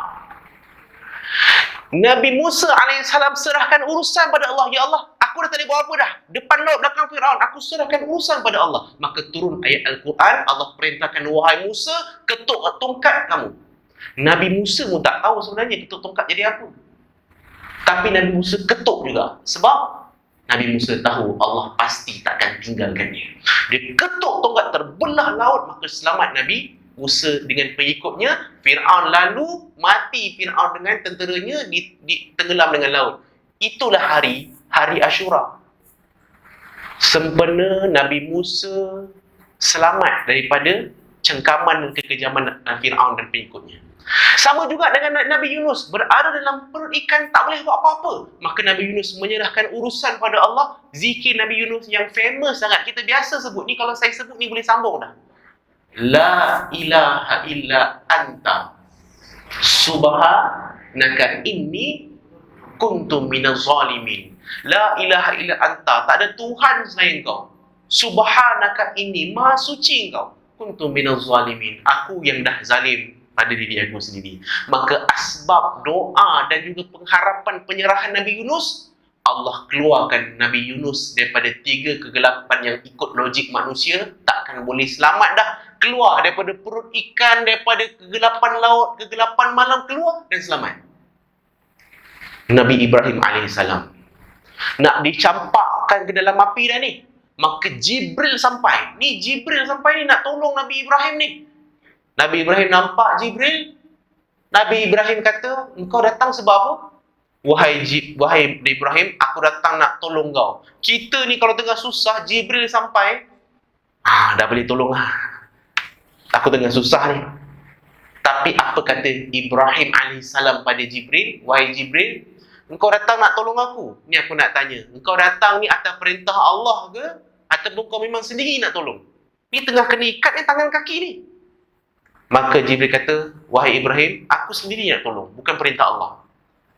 Nabi Musa alaihissalam serahkan urusan pada Allah. Ya Allah, aku dah tak boleh buat apa dah. Depan laut, belakang Fir'aun, aku serahkan urusan pada Allah. Maka turun ayat Al-Quran, Allah perintahkan, wahai Musa, ketuk tongkat kamu. Nabi Musa pun tak tahu sebenarnya ketuk tongkat jadi apa. Tapi Nabi Musa ketuk juga. Sebab Nabi Musa tahu Allah pasti takkan tinggalkan dia. Dia ketuk tongkat, terbelah laut, maka selamat Nabi Musa dengan pengikutnya. Fir'aun lalu mati Fir'aun dengan tenteranya tenggelam dengan laut. Itulah hari Ashura. Sempena Nabi Musa selamat daripada cengkaman dan kekejaman Fir'aun dan pengikutnya. Sama juga dengan Nabi Yunus, berada dalam perut ikan, tak boleh buat apa-apa. Maka Nabi Yunus menyerahkan urusan pada Allah. Zikir Nabi Yunus yang famous sangat, kita biasa sebut ni, kalau saya sebut ni boleh sambung dah. La ilaha illa anta subhanaka inni kuntu minaz zalimin. La ilaha illa anta, tak ada Tuhan selain kau. Subhanaka inni, maha suci engkau. Kuntu minaz zalimin, aku yang dah zalim pada diri aku sendiri. Maka asbab doa dan juga pengharapan penyerahan Nabi Yunus, Allah keluarkan Nabi Yunus daripada 3 kegelapan yang ikut logik manusia takkan boleh selamat dah. Keluar daripada perut ikan, daripada kegelapan laut, kegelapan malam, keluar dan selamat. Nabi Ibrahim alaihissalam nak dicampakkan ke dalam api dah ni. Maka Jibril sampai. Ni Jibril sampai ni nak tolong Nabi Ibrahim ni. Nabi Ibrahim nampak Jibril. Nabi Ibrahim kata, engkau datang sebab apa? Wahai Ibrahim, aku datang nak tolong kau. Kita ni kalau tengah susah, Jibril sampai, dah boleh tolong lah. Aku tengah susah ni. Tapi apa kata Ibrahim alaihissalam pada Jibril? Wahai Jibril, engkau datang nak tolong aku. Ni aku nak tanya, engkau datang ni atas perintah Allah ke? Ataupun kau memang sendiri nak tolong? Ni tengah kena ikat ni tangan kaki ni. Maka Jibril kata, wahai Ibrahim, aku sendiri nak tolong, bukan perintah Allah.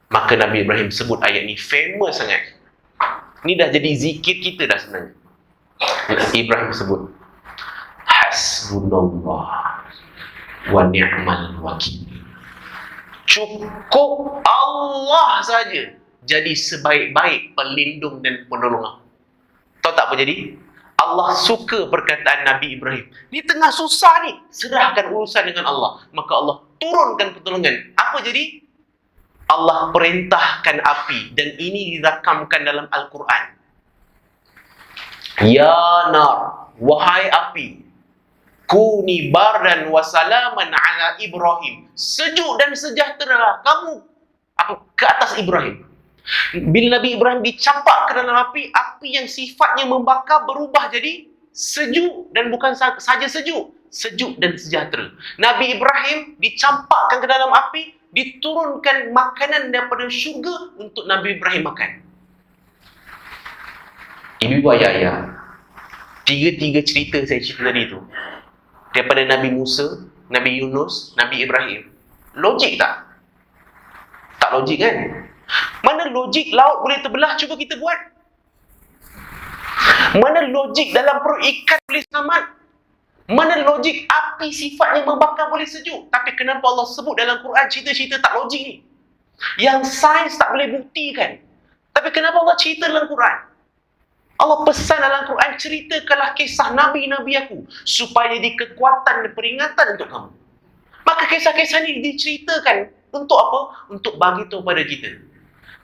Maka Nabi Ibrahim sebut ayat ni, famous sangat. Ni dah jadi zikir kita dah sebenarnya. Ibrahim sebut, hasbunallah wa ni'mal wakil. Cukup Allah saja jadi sebaik-baik pelindung dan penolong aku. Tahu tak apa jadi? Allah suka perkataan Nabi Ibrahim. Ni tengah susah ni, serahkan urusan dengan Allah. Maka Allah turunkan pertolongan. Apa jadi? Allah perintahkan api, dan ini dirakamkan dalam Al-Quran. Ya nar, wahai api, kuni bardan wa salaman ala Ibrahim. Sejuk dan sejahtera kamu ke atas Ibrahim. Bila Nabi Ibrahim dicampak ke dalam api, api yang sifatnya membakar berubah jadi sejuk, dan bukan saja sejuk, sejuk dan sejahtera. Nabi Ibrahim dicampakkan ke dalam api, diturunkan makanan daripada syurga untuk Nabi Ibrahim makan. Ibu ayah, tiga cerita saya cerita tadi tu, daripada Nabi Musa, Nabi Yunus, Nabi Ibrahim, logik tak? Tak logik kan? Mana logik laut boleh terbelah, cuba kita buat. Mana logik dalam perut ikan boleh selamat? Mana logik api sifatnya membakar boleh sejuk? Tapi kenapa Allah sebut dalam Quran cerita-cerita tak logik ni? Yang sains tak boleh buktikan. Tapi kenapa Allah cerita dalam Quran? Allah pesan dalam Quran, ceritakanlah kisah Nabi-Nabi aku supaya jadi kekuatan dan peringatan untuk kamu. Maka kisah-kisah ni diceritakan untuk apa? Untuk bagi tahu pada kita.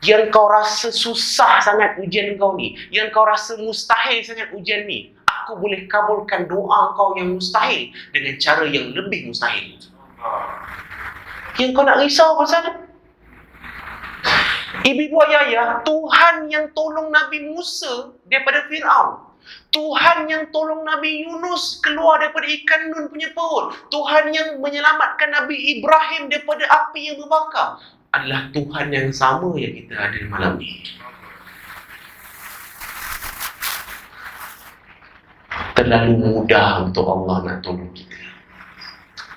Yang kau rasa susah sangat ujian kau ni, yang kau rasa mustahil sangat ujian ni, aku boleh kabulkan doa kau yang mustahil dengan cara yang lebih mustahil. Yang kau nak risau pasal? Ibu ayah, Tuhan yang tolong Nabi Musa daripada Fir'aun, Tuhan yang tolong Nabi Yunus keluar daripada ikan nun punya perut, Tuhan yang menyelamatkan Nabi Ibrahim daripada api yang membakar, adalah Tuhan yang sama yang kita ada malam ni. Terlalu mudah untuk Allah nak tolong kita.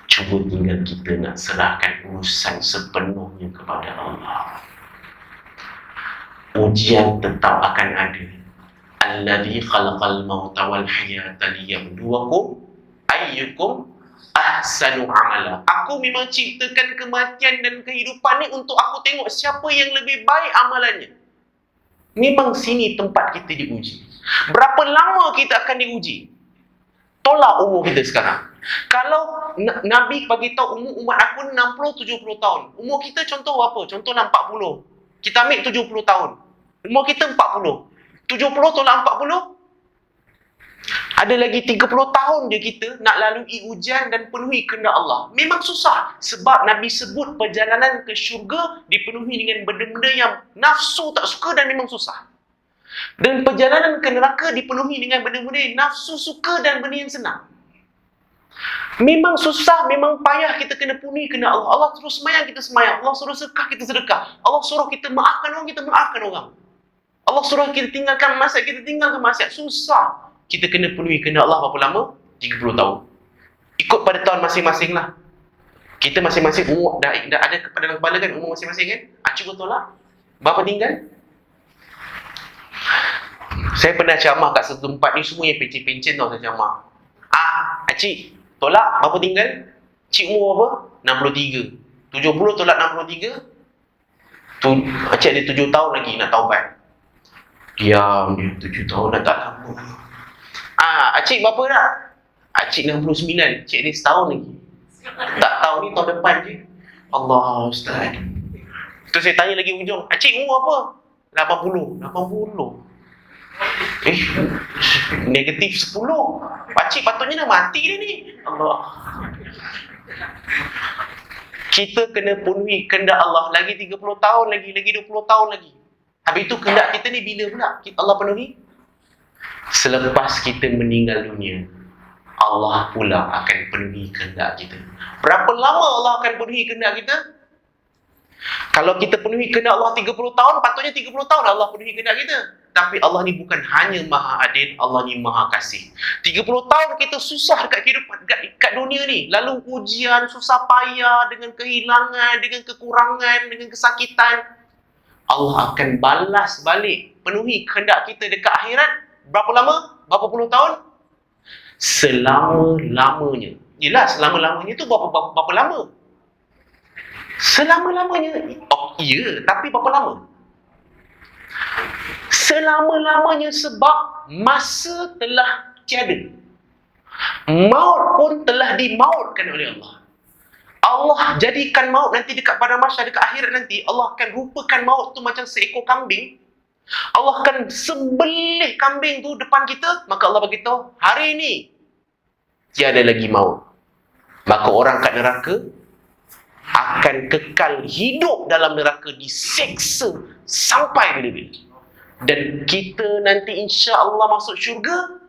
Cuba tinggal kita nak serahkan urusan sepenuhnya kepada Allah. Ujian tetap akan ada. Alladzi khalaqal mauta wal hayata liyabluwakum ayyukum ahsanu amala. Aku memang ciptakan kematian dan kehidupan ni untuk aku tengok siapa yang lebih baik amalannya. Memang sini tempat kita diuji. Berapa lama kita akan diuji? Tolak umur kita sekarang. Kalau Nabi bagi tahu umur umat aku 60-70 tahun. Umur kita contoh apa? Contohlah 40. Kita ambil 70 tahun. Umur kita 40. 70 tolak 40. Ada lagi 30 tahun je kita nak lalui ujian dan penuhi kehendak Allah. Memang susah. Sebab Nabi sebut perjalanan ke syurga dipenuhi dengan benda-benda yang nafsu tak suka dan memang susah. Dan perjalanan ke neraka dipenuhi dengan benda-benda yang nafsu suka dan benda yang senang. Memang susah, memang payah, kita kena penuhi kehendak Allah. Allah suruh semayang, kita semayang. Allah suruh sedekah, kita sedekah. Allah suruh kita maafkan orang, kita maafkan orang. Allah suruh kita tinggalkan maksiat, kita tinggalkan maksiat. Susah. Kita kena penuhi kehendak Allah berapa lama? 30 tahun. Ikut pada tahun masing-masing lah. Kita masing-masing umur dah ada dalam kepala kan, umur masing-masing kan? Cuba tolak. Berapa tinggal? Saya pernah ceramah kat satu tempat ni, semua yang pencen-pencen tau saya ceramah. Cik, tolak berapa tinggal? Cik umur berapa? 63. 70 tolak 63. Cik ada 7 tahun lagi nak taubat. Diam dia, 7 tahun dah tak lama. Cik berapa dah? Cik 69. Cik ada setahun lagi. Tak tahu ni tahun depan je. Allah Ustaz. Tu saya tanya lagi hujung, cik umur apa? 80. 80. Negatif 10. Pakcik patutnya dah mati dah ni. Allah. Kita kena penuhi kehendak Allah. Lagi 30 tahun lagi, lagi 20 tahun lagi. Habis itu kehendak kita ni bila pula Allah penuhi? Selepas kita meninggal dunia, Allah pula akan penuhi kehendak kita. Berapa lama Allah akan penuhi kehendak kita? Kalau kita penuhi kehendak Allah 30 tahun, patutnya 30 tahun Allah penuhi kehendak kita. Tapi Allah ni bukan hanya maha adil, Allah ni maha kasih. 30 tahun kita susah dekat kehidupan, dekat dunia ni. Lalu ujian, susah payah, dengan kehilangan, dengan kekurangan, dengan kesakitan. Allah akan balas balik, penuhi kehendak kita dekat akhirat. Berapa lama? Berapa puluh tahun? Selama-lamanya. Yelah, selama-lamanya tu berapa lama? Selama-lamanya. Ya, tapi berapa lama? Selama-lamanya, sebab masa telah tiada. Maut pun telah dimautkan oleh Allah. Allah jadikan maut nanti dekat pada masyar, dekat akhirat nanti, Allah akan rupakan maut tu macam seekor kambing. Allah akan sembelih kambing tu depan kita, maka Allah beritahu, hari ini tiada lagi maut. Maka orang kat neraka akan kekal hidup dalam neraka, diseksa sampai bila-bila. Dan kita nanti insya-Allah masuk syurga.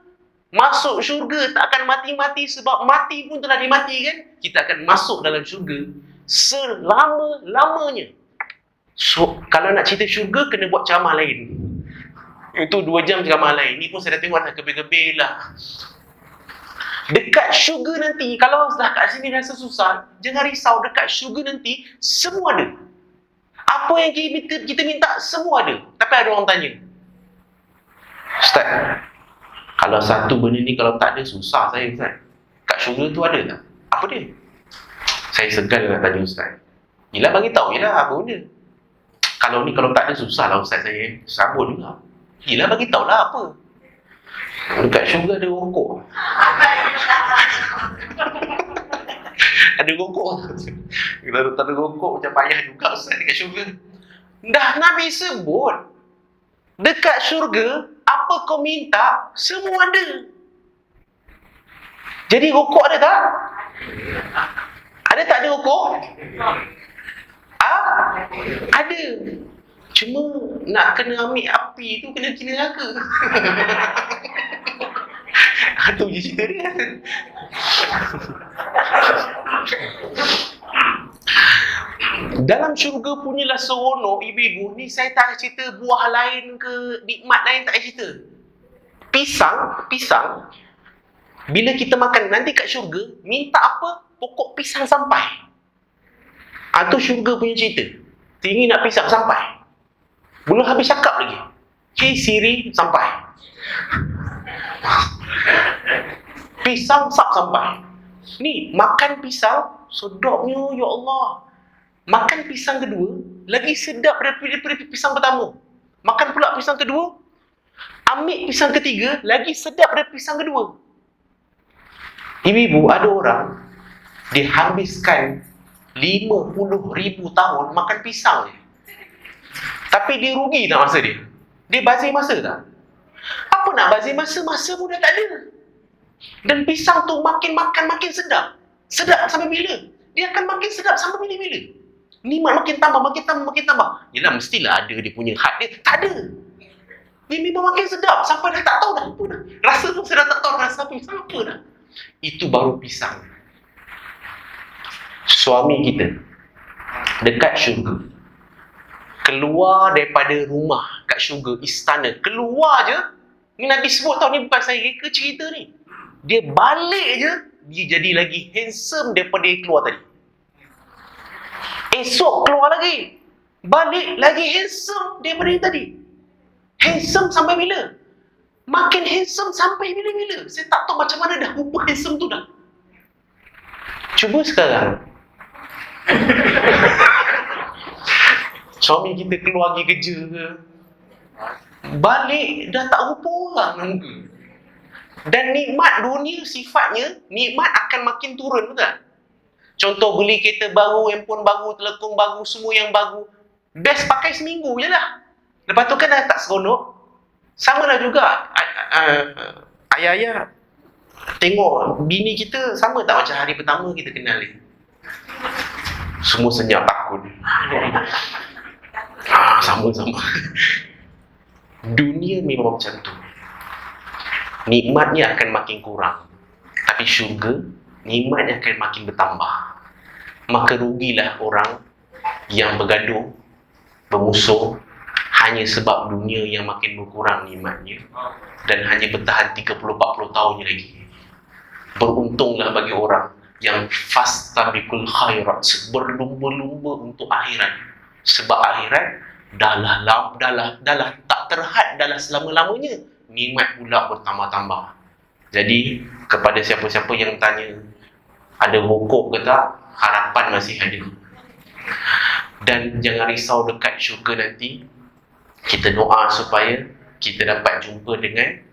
Masuk syurga tak akan mati-mati, sebab mati pun telah dimatikan. Kita akan masuk dalam syurga selama-lamanya. So, kalau nak cerita syurga, kena buat ceramah lain. Itu 2 jam ceramah lain. Ni pun saya dah tengok dah gebel-gebel lah. Dekat syurga nanti, kalau dah kat sini rasa susah, jangan risau. Dekat syurga nanti, semua ada. Apa yang kita minta, semua ada. Tapi ada orang tanya, Ustaz, kalau satu benda ni kalau tak ada, susah saya, Ustaz. Kat syurga tu ada tak? Apa dia? Saya segan nak tanya Ustaz. Yelah, bagi tahu je lah apa benda. Kalau ni kalau tak ada, susah lah Ustaz saya. Sabun juga. Yelah, bagi tahu lah apa. Dekat syurga ada rokok. Ada rokok. Kalau tak ada rokok, macam payah juga Ustaz dekat syurga. Dah Nabi sebut, dekat syurga, apa kau minta, semua ada. Jadi rokok ada tak? Ada tak ada rokok? Ada. Cuma nak kena ambil api tu, kena neraka. Itu je cerita dia. Dalam syurga punyalah seronok, ibu-ibu. Ni saya tak cerita buah lain ke nikmat lain, tak cerita. Pisang, bila kita makan nanti kat syurga, minta apa? Pokok pisang sampai. Tu syurga punya cerita. Tinggi nak pisang sampai. Belum habis cakap lagi. Hey Siri, sampai. Pisang sampai. Ni makan pisang, sedapnya ya Allah. Makan pisang kedua, lagi sedap daripada pisang pertama. Makan pula pisang kedua, ambil pisang ketiga, lagi sedap daripada pisang kedua. Ibu-ibu, ada orang dihabiskan 50,000 tahun makan pisang je. Tapi dia rugi tak masa dia? Dia bazir masa tak? Apa nak bazir masa? Masa pun dah tak ada. Dan pisang tu makin makan makin sedap. Sedap sampai bila? Dia akan makin sedap sampai bila-bila. Nikmat makin tambah. Yelah, mestilah ada dia punya had dia. Tak ada. Dia memang makin sedap sampai dah tak tahu dah apa dah. Rasa tu saya dah tak tahu rasa pisang apa dah. Itu baru pisang. Suami kita dekat syurga, keluar daripada rumah kat syurga, istana, keluar je. Ni Nabi sebut tau, ni bukan saya reka cerita ni. Dia balik je, dia jadi lagi handsome daripada dia keluar tadi. Esok keluar lagi, Balik lagi handsome daripada yang tadi. Handsome sampai bila? Makin handsome sampai bila-bila. Saya tak tahu macam mana dah rupa handsome tu dah. Cuba sekarang. Suami kita keluar pergi kerja ke, balik dah tak rupa orang muka. Dan nikmat dunia sifatnya, nikmat akan makin turun, betul tak? Contoh beli kereta baru, handphone baru, telekong baru, semua yang baru. Best pakai seminggu je lah. Lepas tu kan dah tak seronok. Sama lah juga ayah-ayah tengok bini kita sama tak macam hari pertama kita kenal ni. Semua senyap takut. Sama-sama. Dunia memang macam tu. Nikmatnya akan makin kurang. Tapi syurga, nikmatnya akan makin bertambah. Maka rugilah orang yang bergaduh, bermusuh hanya sebab dunia yang makin berkurang nikmatnya dan hanya bertahan 30-40 tahun lagi. Beruntunglah bagi orang yang fastabiqul khairat, berlumba-lumba untuk akhirat. Sebab akhirat dah tak terhad dalam selama-lamanya. Nikmat pula bertambah-tambah. Jadi kepada siapa-siapa yang tanya ada rokok ke tak, harapan masih ada. Dan jangan risau dekat syurga nanti. Kita doa supaya kita dapat jumpa dengan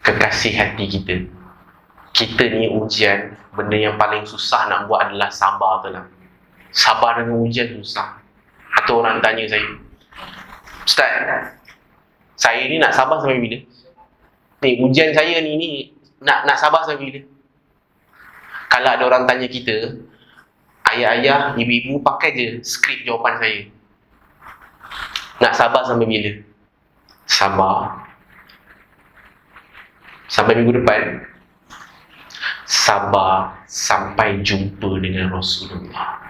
kekasih hati kita. Kita ni ujian, benda yang paling susah nak buat adalah sabar tu lah. Sabar dengan ujian susah. Atau orang tanya saya, Ustaz, saya ni nak sabar sampai bila? Ni ujian saya ni nak sabar sampai bila? Kalau ada orang tanya kita, ayah-ayah, ibu-ibu pakai je skrip jawapan saya. Nak sabar sampai bila? Sabar sampai minggu depan. Sabar sampai jumpa dengan Rasulullah.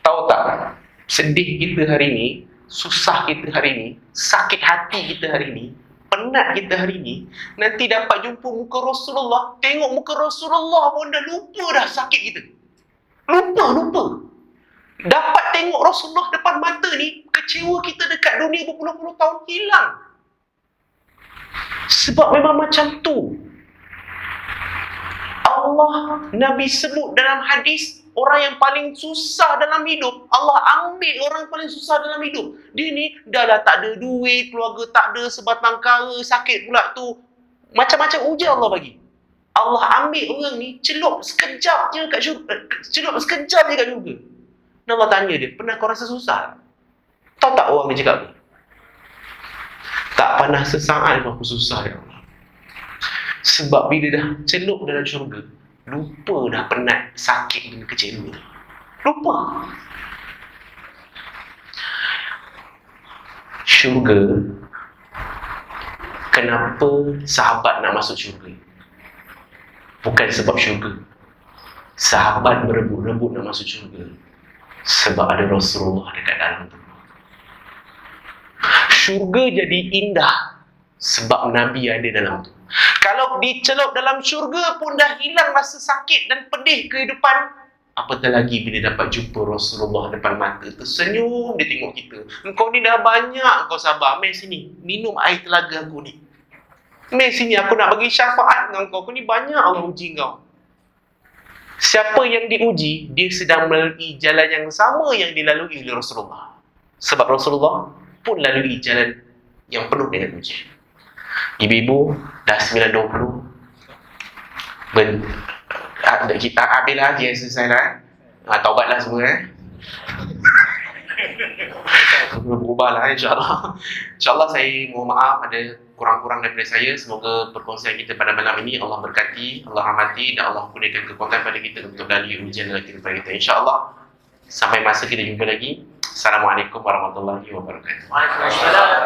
Tahu tak? Sedih kita hari ni, susah kita hari ni, sakit hati kita hari ni, penat kita hari ni, nanti dapat jumpa muka Rasulullah, tengok muka Rasulullah pun dah lupa dah sakit kita. Lupa. Dapat tengok Rasulullah depan mata ni, kecewa kita dekat dunia berpuluh-puluh tahun hilang. Sebab memang macam tu. Allah, Nabi sebut dalam hadis, orang yang paling susah dalam hidup, Allah ambil orang yang paling susah dalam hidup. Dia ni dah tak ada duit, keluarga tak ada, sebatang kara, sakit pula tu. Macam-macam ujian Allah bagi. Allah ambil orang ni, celup sekejap je kat syurga. Dan Allah tanya dia, pernah kau rasa susah? Tahu tak orang dia cakap apa? Tak pernah sesaat pun aku susah, ya Allah. Sebab bila dah celup dalam syurga, lupa dah penat, sakit dan kecewa. Lupa. Syurga, kenapa sahabat nak masuk syurga? Bukan sebab syurga. Sahabat berebut-rebut nak masuk syurga sebab ada Rasulullah dekat dalam tu. Syurga jadi indah sebab Nabi ada dalam tu. Kalau dicelup dalam syurga pun dah hilang rasa sakit dan pedih kehidupan, apatah lagi bila dapat jumpa Rasulullah depan mata, tersenyum dia tengok kita. Engkau ni dah banyak kau sabar, mari sini minum air telaga aku ni. Mari sini aku nak bagi syafaat dengan kau. Kau ni banyak Allah uji kau. Siapa yang diuji, dia sedang melalui jalan yang sama yang dilalui oleh Rasulullah. Sebab Rasulullah pun lalui jalan yang penuh dengan ujian. Ibu-ibu dah 9.20. Kita habislah je selesai lah. Taubatlah semua berubahlah insyaAllah. InsyaAllah saya mohon maaf ada kurang-kurang daripada saya. Semoga perkongsian kita pada malam ini Allah berkati, Allah rahmati dan Allah kurniakan kekuatan pada kita untuk lalui ujian dalam kehidupan kita insyaAllah. Sampai masa kita jumpa lagi. Assalamualaikum warahmatullahi wabarakatuh. Waalaikumsalam.